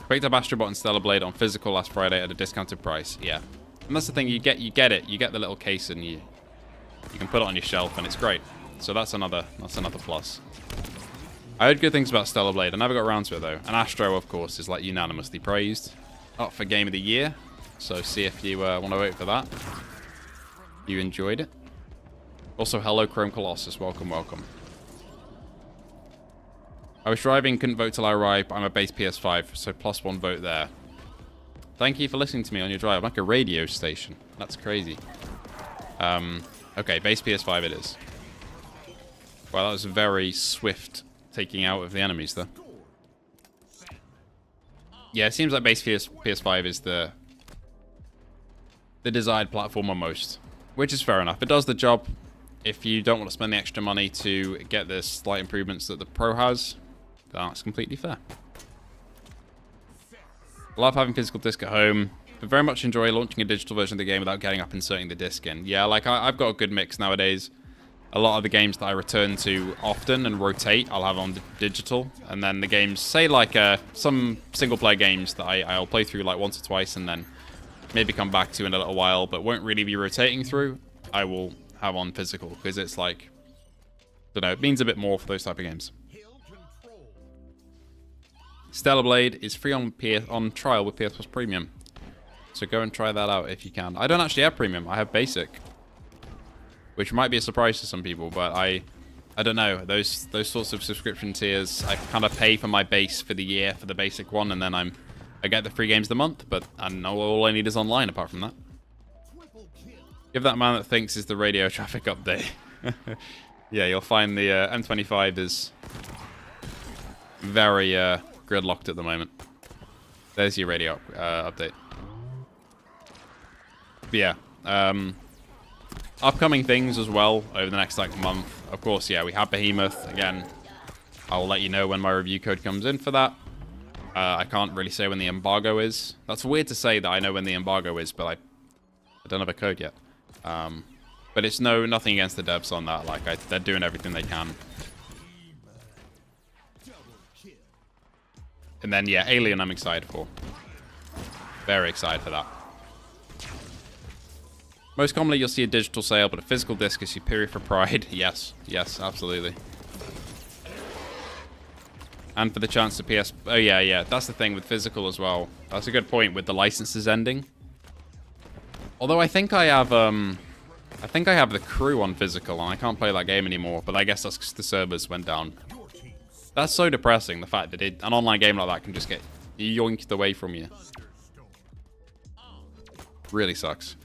Picked up Astrobot and Stellar Blade on physical last Friday at a discounted price. Yeah. And that's the thing, you get it. You get the little case and you can put it on your shelf and it's great. So that's another plus. I heard good things about Stellar Blade. I never got around to it though. And Astro, of course, is like unanimously praised. Up for Game of the Year. So see if you want to vote for that. You enjoyed it. Also, hello Chrome Colossus. Welcome, welcome. I was driving, couldn't vote till I arrived, but I'm a base PS5, so +1 vote there. Thank you for listening to me on your drive. I'm like a radio station. That's crazy. Okay, base PS5 it is. Well, that was a very swift taking out of the enemies there. Yeah, it seems like base PS5 is the desired platform on most, which is fair enough. It does the job. If you don't want to spend the extra money to get the slight improvements that the Pro has, that's completely fair. Love having physical disc at home, but very much enjoy launching a digital version of the game without getting up and inserting the disc in. Yeah, like I've got a good mix nowadays. A lot of the games that I return to often and rotate, I'll have on digital. And then the games, say like some single-player games that I'll play through like once or twice and then maybe come back to in a little while, but won't really be rotating through, I will have on physical, because it's like, I don't know, it means a bit more for those type of games. Stellar Blade is free on trial with PS Plus Premium, so go and try that out if you can. I don't actually have Premium, I have Basic, which might be a surprise to some people, but I don't know, those sorts of subscription tiers, I kind of pay for my base for the year for the Basic one, and then I get the free games of the month, but I know all I need is online apart from that. Give that man that thinks is the radio traffic update. Yeah, you'll find the M25 is very gridlocked at the moment. There's your radio update. But yeah, upcoming things as well over the next like month. Of course, yeah, we have Behemoth again. I will let you know when my review code comes in for that. I can't really say when the embargo is. That's weird to say that I know when the embargo is, but I don't have a code yet. But it's nothing against the devs on that. Like they're doing everything they can. And then yeah, Alien I'm excited for. Very excited for that. Most commonly you'll see a digital sale, but a physical disc is superior for pride. Yes, absolutely. And for the chance to PS... Oh, yeah. That's the thing with physical as well. That's a good point with the licenses ending. Although I think I have the crew on physical, and I can't play that game anymore. But I guess that's because the servers went down. That's so depressing, the fact that an online game like that can just get yoinked away from you. Really sucks.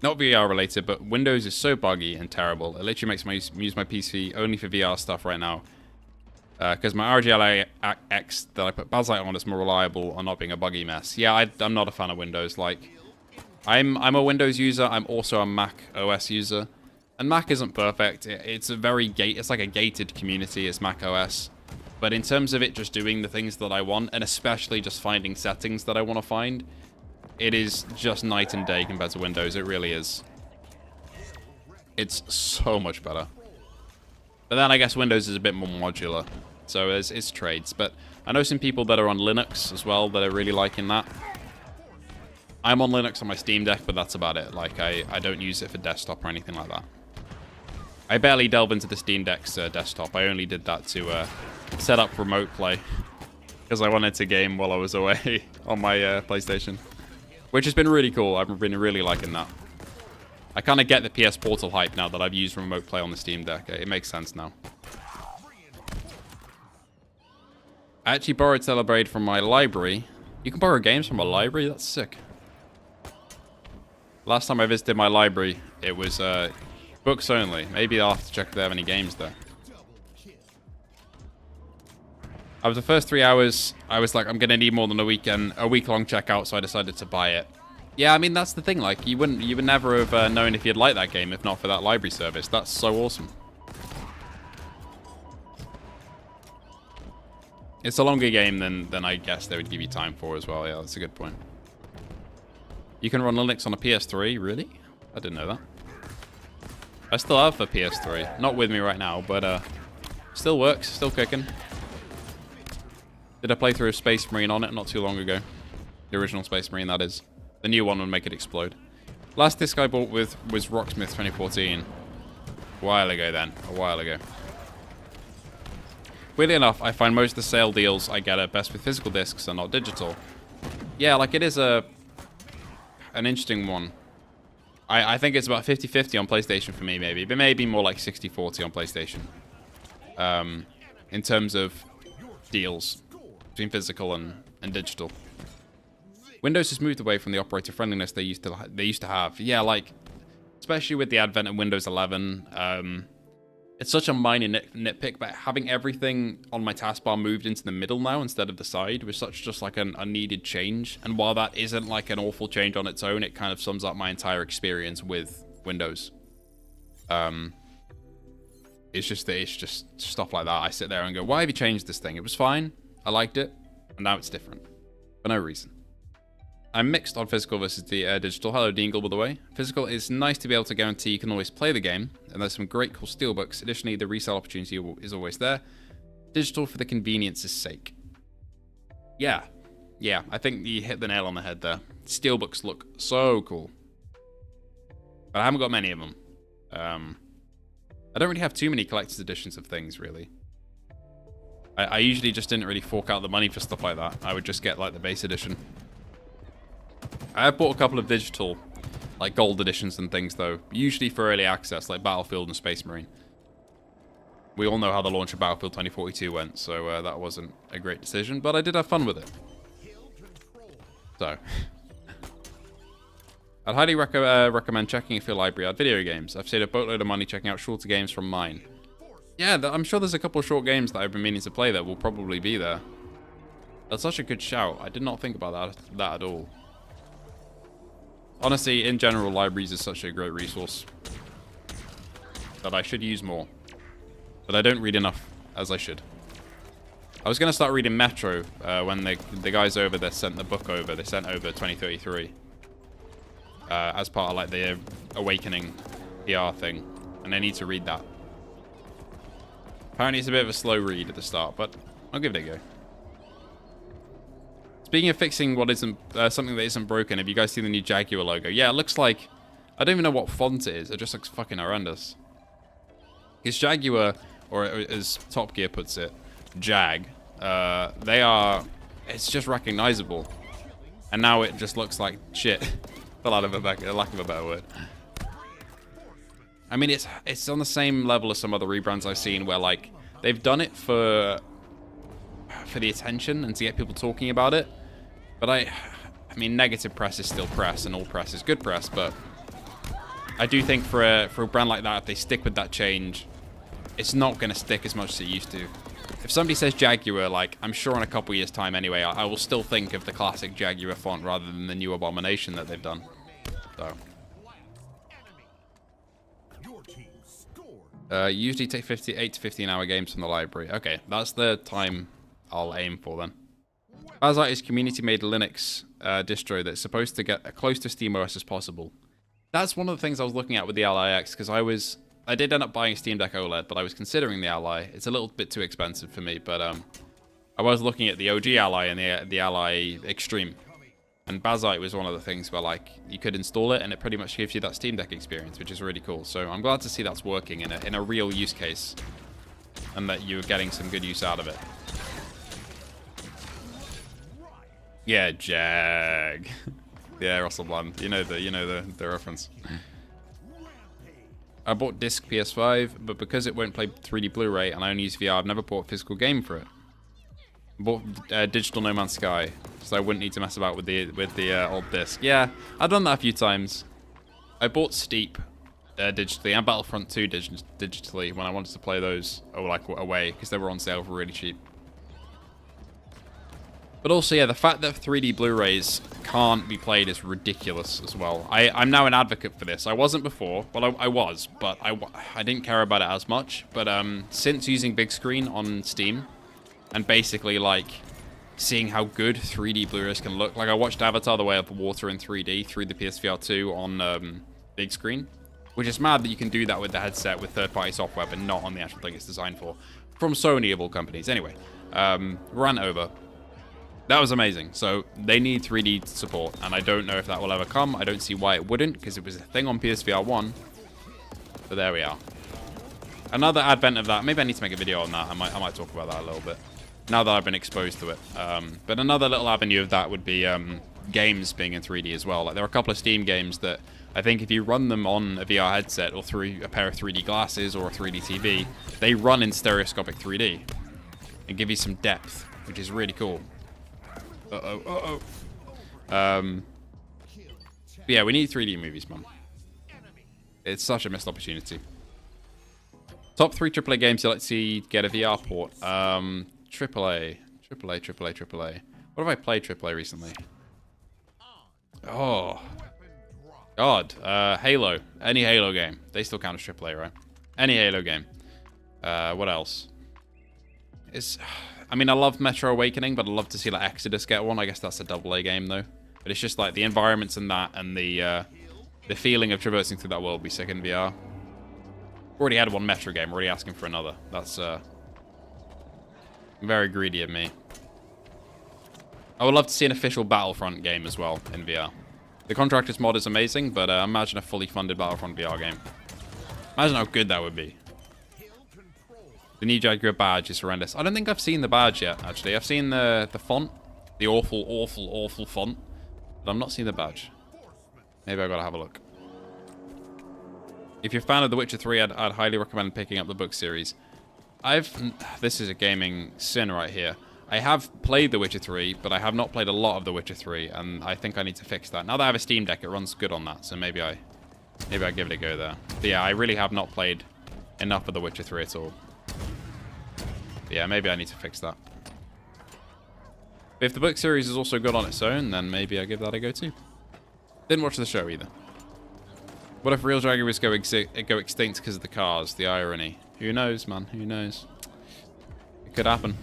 Not VR related, but Windows is so buggy and terrible. It literally makes me use my PC only for VR stuff right now. Because my RGLA X that I put Bazzlight on is more reliable on not being a buggy mess. Yeah, I'm not a fan of Windows. Like, I'm a Windows user. I'm also a Mac OS user, and Mac isn't perfect. It's it's like a gated community. It's Mac OS, but in terms of it just doing the things that I want, and especially just finding settings that I want to find, it is just night and day compared to Windows. It really is. It's so much better. But then I guess Windows is a bit more modular, so it's trades. But I know some people that are on Linux as well that are really liking that. I'm on Linux on my Steam Deck, but that's about it. Like, I don't use it for desktop or anything like that. I barely delve into the Steam Deck's desktop. I only did that to set up remote play, because I wanted to game while I was away on my PlayStation, which has been really cool. I've been really liking that. I kind of get the PS Portal hype now that I've used remote play on the Steam Deck. It makes sense now. I actually borrowed Celebrate from my library. You can borrow games from a library? That's sick. Last time I visited my library, it was books only. Maybe I'll have to check if they have any games there. I was the first 3 hours, I was like, I'm going to need more than a week-long checkout, so I decided to buy it. Yeah, I mean, that's the thing. Like, you would never have known if you'd like that game if not for that library service. That's so awesome. It's a longer game than I guess they would give you time for as well. Yeah, that's a good point. You can run Linux on a PS3? Really? I didn't know that. I still have a PS3. Not with me right now, but still works. Still kicking. Did a playthrough of Space Marine on it not too long ago. The original Space Marine, that is. The new one would make it explode. Last disc I bought was Rocksmith 2014. A while ago then. A while ago. Weirdly enough, I find most of the sale deals I get are best with physical discs and not digital. Yeah, like it is an interesting one. I think it's about 50-50 on PlayStation for me, maybe. But maybe more like 60-40 on PlayStation. In terms of deals between physical and digital. Windows has moved away from the operator friendliness they used to have. Yeah, like, especially with the advent of Windows 11, it's such a minor nitpick, but having everything on my taskbar moved into the middle now instead of the side was just like a needed change. And while that isn't like an awful change on its own, it kind of sums up my entire experience with Windows. It's just stuff like that. I sit there and go, why have you changed this thing? It was fine. I liked it. And now it's different. For no reason. I'm mixed on physical versus the digital. Hello, Dingle, by the way. Physical is nice to be able to guarantee you can always play the game, and there's some great cool steelbooks. Additionally, the resale opportunity is always there. Digital for the convenience's sake. Yeah, I think you hit the nail on the head there. Steelbooks look so cool. But I haven't got many of them. I don't really have too many collector's editions of things, really. I usually just didn't really fork out the money for stuff like that. I would just get, like, the base edition. I have bought a couple of digital, like, gold editions and things, though. Usually for early access, like Battlefield and Space Marine. We all know how the launch of Battlefield 2042 went, so that wasn't a great decision, but I did have fun with it. So. I'd highly recommend checking if your library had video games. I've saved a boatload of money checking out shorter games from mine. Yeah, I'm sure there's a couple of short games that I've been meaning to play that will probably be there. That's such a good shout. I did not think about that at all. Honestly, in general, libraries is such a great resource that I should use more. But I don't read enough as I should. I was going to start reading Metro when the guys over there sent the book over. They sent over 2033 as part of like the Awakening PR thing. And I need to read that. Apparently it's a bit of a slow read at the start, but I'll give it a go. Speaking of fixing what isn't something that isn't broken, have you guys seen the new Jaguar logo? Yeah, it looks like... I don't even know what font it is. It just looks fucking horrendous. Because Jaguar, or as Top Gear puts it, Jag, they are... It's just recognizable. And now it just looks like shit. For lack of a better word. I mean, it's on the same level as some other rebrands I've seen where, like, they've done it for the attention and to get people talking about it. But I mean, negative press is still press, and all press is good press. But I do think for a brand like that, if they stick with that change, it's not going to stick as much as it used to. If somebody says Jaguar, like, I'm sure in a couple years' time anyway, I will still think of the classic Jaguar font rather than the new Abomination that they've done. So. Usually take 8 to 15 hour games from the library. Okay, that's the time I'll aim for then. Bazite is community-made Linux distro that's supposed to get as close to SteamOS as possible. That's one of the things I was looking at with the Ally X, because I did end up buying a Steam Deck OLED, but I was considering the Ally. It's a little bit too expensive for me, but I was looking at the OG Ally and the Ally Extreme. And Bazite was one of the things where, like, you could install it and it pretty much gives you that Steam Deck experience, which is really cool. So I'm glad to see that's working in a real use case and that you're getting some good use out of it. Yeah, Jag. Yeah, Russell Bland. You know the reference. I bought disc PS5, but because it won't play 3D Blu-ray and I only use VR, I've never bought a physical game for it. I bought digital No Man's Sky, so I wouldn't need to mess about with the old disc. Yeah, I've done that a few times. I bought Steep digitally and Battlefront 2 digitally when I wanted to play those away because they were on sale for really cheap. But also, yeah, the fact that 3D Blu-rays can't be played is ridiculous as well. I'm now an advocate for this. I wasn't before. Well, I was, but I didn't care about it as much. But since using big screen on Steam and basically, like, seeing how good 3D Blu-rays can look. Like, I watched Avatar: The Way of Water in 3D through the PSVR2 on big screen, which is mad that you can do that with the headset with third-party software, but not on the actual thing it's designed for. From Sony, of all companies. Anyway, rant over. That was amazing. So they need 3D support, and I don't know if that will ever come. I don't see why it wouldn't, because it was a thing on PSVR 1. But there we are. Another advent of that. Maybe I need to make a video on that. I might talk about that a little bit now that I've been exposed to it. But another little avenue of that would be games being in 3D as well. Like, there are a couple of Steam games that I think if you run them on a VR headset or through a pair of 3D glasses or a 3D TV, they run in stereoscopic 3D and give you some depth, which is really cool. Yeah, we need 3D movies, man. It's such a missed opportunity. Top 3 AAA games you'd like to see get a VR port. AAA. What have I played AAA recently? Oh. God. Halo. Any Halo game. They still count as AAA, right? Any Halo game. What else? I mean, I love Metro Awakening, but I'd love to see, like, Exodus get one. I guess that's a AA game, though. But it's just, like, the environments in that and the feeling of traversing through that world would be sick in VR. Already had one Metro game. Already asking for another. That's very greedy of me. I would love to see an official Battlefront game as well in VR. The Contractors mod is amazing, but imagine a fully funded Battlefront VR game. Imagine how good that would be. The new Jaguar badge is horrendous. I don't think I've seen the badge yet, actually. I've seen the font. The awful, awful, awful font. But I've not seen the badge. Maybe I've got to have a look. If you're a fan of The Witcher 3, I'd highly recommend picking up the book series. This is a gaming sin right here. I have played The Witcher 3, but I have not played a lot of The Witcher 3, and I think I need to fix that. Now that I have a Steam Deck, it runs good on that, so maybe I give it a go there. But yeah, I really have not played enough of The Witcher 3 at all. Yeah, maybe I need to fix that. But if the book series is also good on its own, then maybe I give that a go too. Didn't watch the show either. What if real Jaguars go extinct because of the cars? The irony. Who knows, man? Who knows? It could happen.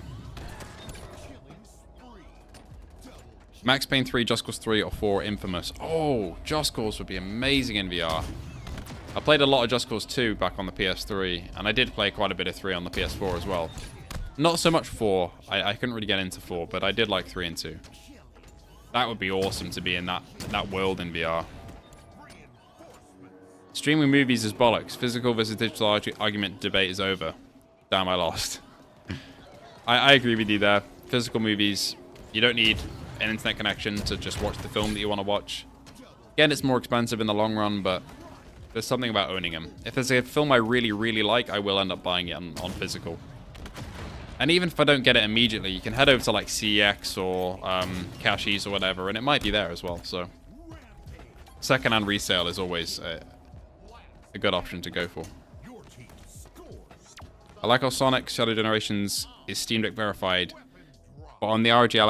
Max Payne 3, Just Cause 3, or 4, Infamous. Oh, Just Cause would be amazing in VR. I played a lot of Just Cause 2 back on the PS3, and I did play quite a bit of 3 on the PS4 as well. Not so much 4. I couldn't really get into 4, but I did like 3 and 2. That would be awesome to be in that world in VR. Streaming movies is bollocks. Physical versus digital argument debate is over. Damn, I lost. I agree with you there. Physical movies, you don't need an internet connection to just watch the film that you want to watch. Again, it's more expensive in the long run, but there's something about owning them. If there's a film I really, really like, I will end up buying it on physical. And even if I don't get it immediately, you can head over to like CEX or Cashies or whatever, and it might be there as well. So secondhand resale is always a good option to go for. I like how Sonic Shadow Generations is Steam Deck verified, but on the RG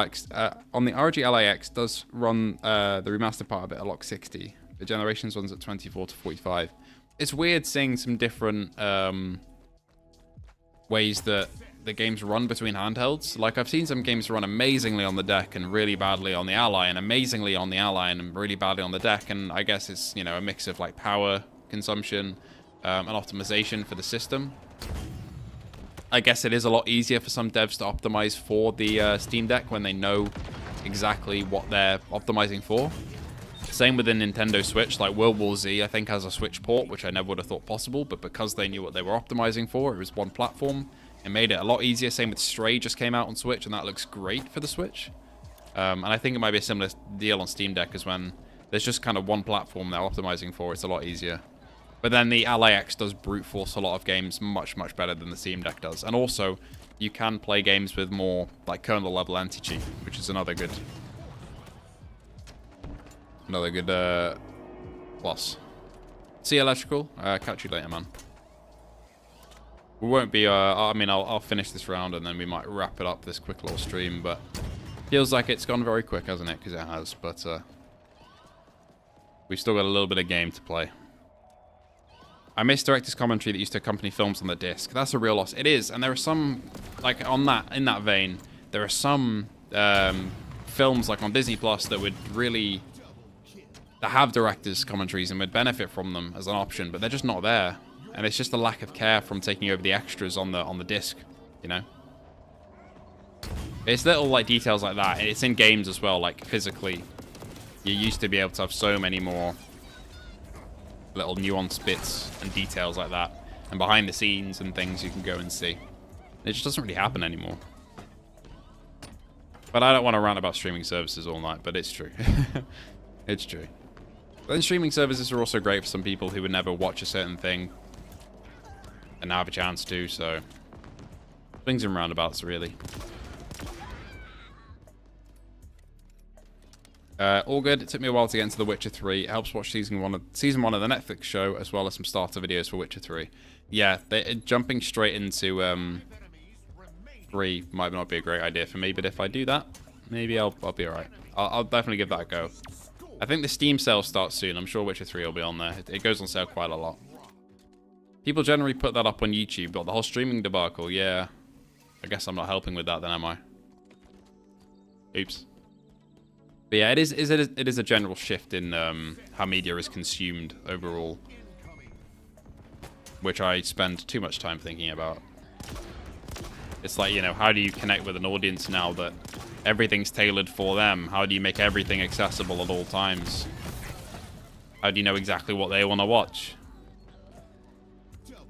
LAX does run the remastered part of it at lock 60. The Generations one's at 24 to 45. It's weird seeing some different ways that the games run between handhelds. Like, I've seen some games run amazingly on the deck and really badly on the Ally, and amazingly on the Ally and really badly on the deck. And I guess it's, you know, a mix of like power consumption and optimization for the system. I guess it is a lot easier for some devs to optimize for the Steam Deck when they know exactly what they're optimizing for. Same with the Nintendo Switch. Like World War Z, I think, has a Switch port, which I never would have thought possible, but because they knew what they were optimizing for, it was one platform. It made it a lot easier. Same with Stray, just came out on Switch, and that looks great for the Switch. And I think it might be a similar deal on Steam Deck, as when there's just kind of one platform they're optimizing for, it's a lot easier. But then the LAX does brute force a lot of games much, much better than the Steam Deck does. And also, you can play games with more like kernel level anti-cheat, which is another good plus. See you, Electrical. Catch you later, man. We won't be, I mean, I'll finish this round and then we might wrap it up, this quick little stream, but feels like it's gone very quick, hasn't it? Because it has, but we've still got a little bit of game to play. I miss director's commentary that used to accompany films on the disc. That's a real loss. It is, and there are some, like, in that vein, there are some films, like on Disney Plus, that would really, that have director's commentaries and would benefit from them as an option, but they're just not there. And it's just a lack of care from taking over the extras on the disc, you know? It's little, like, details like that. It's in games as well, like, physically. You used to be able to have so many more little nuanced bits and details like that. And behind the scenes and things you can go and see. It just doesn't really happen anymore. But I don't want to rant about streaming services all night, but it's true. It's true. But then streaming services are also great for some people who would never watch a certain thing and now have a chance to, so swings and roundabouts, really. All good. It took me a while to get into The Witcher 3. It helps watch season one of the Netflix show, as well as some starter videos for Witcher 3. Yeah, jumping straight into 3 might not be a great idea for me, but if I do that, maybe I'll be alright. I'll definitely give that a go. I think the Steam sale starts soon. I'm sure Witcher 3 will be on there. It goes on sale quite a lot. People generally put that up on YouTube, but the whole streaming debacle, yeah. I guess I'm not helping with that then, am I? Oops. But yeah, it is a general shift in how media is consumed overall, which I spend too much time thinking about. It's like, you know, how do you connect with an audience now that everything's tailored for them? How do you make everything accessible at all times? How do you know exactly what they want to watch?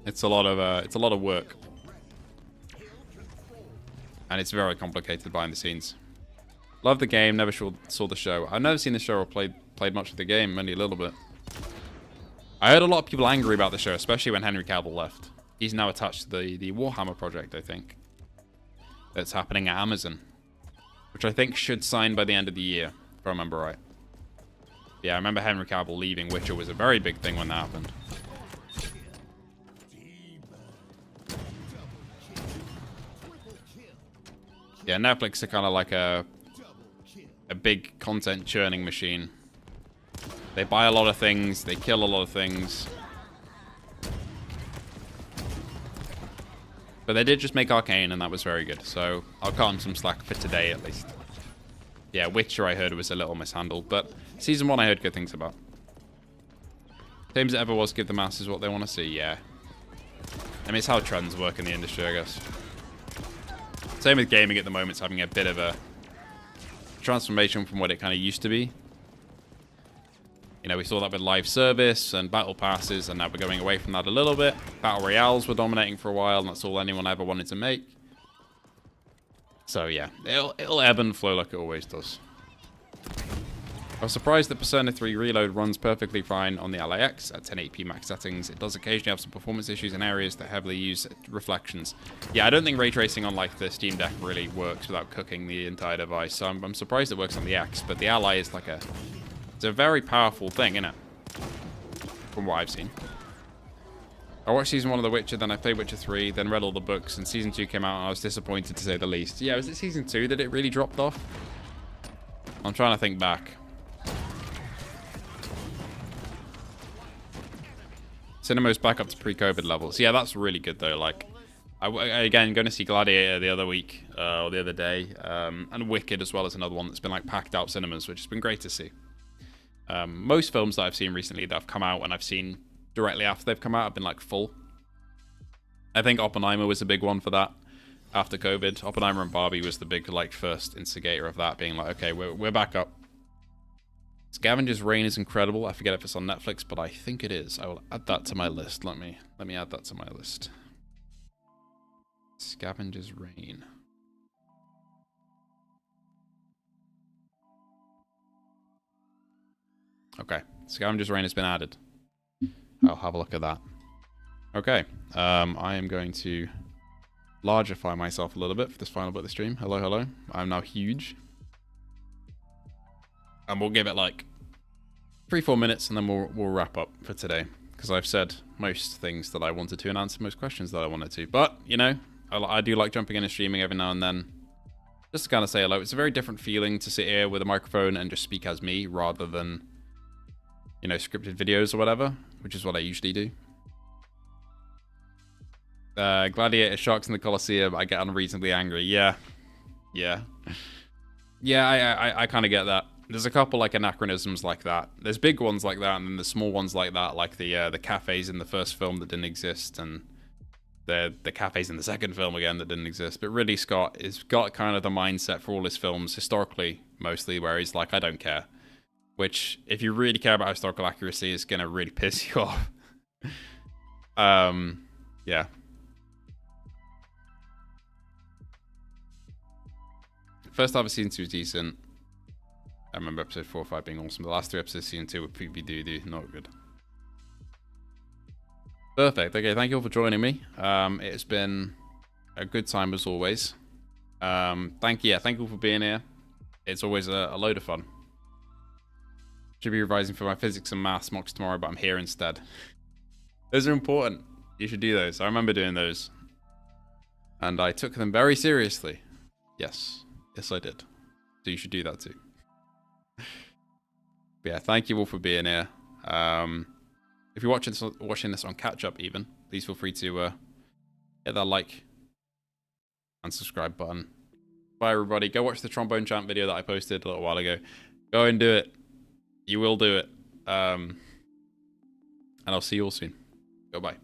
It's a lot of work, and it's very complicated behind the scenes. Love the game, never saw the show. I've never seen the show or played much of the game, only a little bit. I heard a lot of people angry about the show, especially when Henry Cavill left. He's now attached to the Warhammer project, I think. That's happening at Amazon, which I think should sign by the end of the year, if I remember right. Yeah, I remember Henry Cavill leaving Witcher was a very big thing when that happened. Yeah, Netflix are kind of like a big content churning machine. They buy a lot of things, they kill a lot of things. But they did just make Arcane, and that was very good. So I'll cut them some slack for today, at least. Yeah, Witcher I heard was a little mishandled, but Season 1 I heard good things about. Same as it ever was, give the masses what they want to see, yeah. I mean, it's how trends work in the industry, I guess. Same with gaming at the moment, it's having a bit of a transformation from what it kind of used to be. You know, we saw that with live service and battle passes, and now we're going away from that a little bit. Battle royales were dominating for a while, and that's all anyone ever wanted to make. So yeah, it'll ebb and flow like it always does. I was surprised that Persona 3 Reload runs perfectly fine on the LAX at 1080p max settings. It does occasionally have some performance issues in areas that heavily use reflections. Yeah, I don't think ray tracing on like the Steam Deck really works without cooking the entire device. So I'm surprised it works on the X, but the Ally is like it's a very powerful thing, isn't it? From what I've seen. I watched Season 1 of The Witcher, then I played Witcher 3, then read all the books, and Season 2 came out, and I was disappointed to say the least. Yeah, was it Season 2 that it really dropped off? I'm trying to think back. Cinema's back up to pre-COVID levels. Yeah, that's really good, though. Like, again, going to see Gladiator the other week, or the other day, and Wicked as well as another one that's been, like, packed out cinemas, which has been great to see. Most films that I've seen recently that have come out and I've seen directly after they've come out have been like full. I think Oppenheimer was a big one for that after COVID. Oppenheimer and Barbie was the big like first instigator of that, being like, okay, we're back up. Scavenger's Reign is incredible. I forget if it's on Netflix, but I think it is. I will add that to my list. Let me add that to my list. Scavenger's Reign. Okay, Scavenger's Reign has been added. I'll have a look at that. Okay, I am going to largify myself a little bit for this final bit of the stream. Hello, hello. I'm now huge. And we'll give it like 3-4 minutes and then we'll wrap up for today. Because I've said most things that I wanted to and answered most questions that I wanted to. But, you know, I do like jumping in and streaming every now and then. Just to kind of say hello. It's a very different feeling to sit here with a microphone and just speak as me rather than, you know, scripted videos or whatever, which is what I usually do. Gladiator sharks in the Colosseum. I get unreasonably angry. Yeah. I kind of get that. There's a couple like anachronisms like that. There's big ones like that, and then there's small ones like that, like the cafes in the first film that didn't exist, and the cafes in the second film again that didn't exist. But Ridley Scott has got kind of the mindset for all his films, historically mostly, where he's like, I don't care. Which, if you really care about historical accuracy, is going to really piss you off. Yeah. First half of Season 2 is decent. I remember episode 4 or 5 being awesome. The last 3 episodes of Season 2 were poopy-doo-doo. Not good. Perfect. Okay, thank you all for joining me. It's been a good time as always. Thank you all for being here. It's always a load of fun. Should be revising for my physics and maths mocks tomorrow, but I'm here instead. Those are important. You should do those. I remember doing those. And I took them very seriously. Yes, I did. So you should do that too. But yeah, thank you all for being here. If you're watching this on catch-up even, please feel free to hit that like and subscribe button. Bye everybody. Go watch the trombone chant video that I posted a little while ago. Go and do it. You will do it. And I'll see you all soon. Goodbye.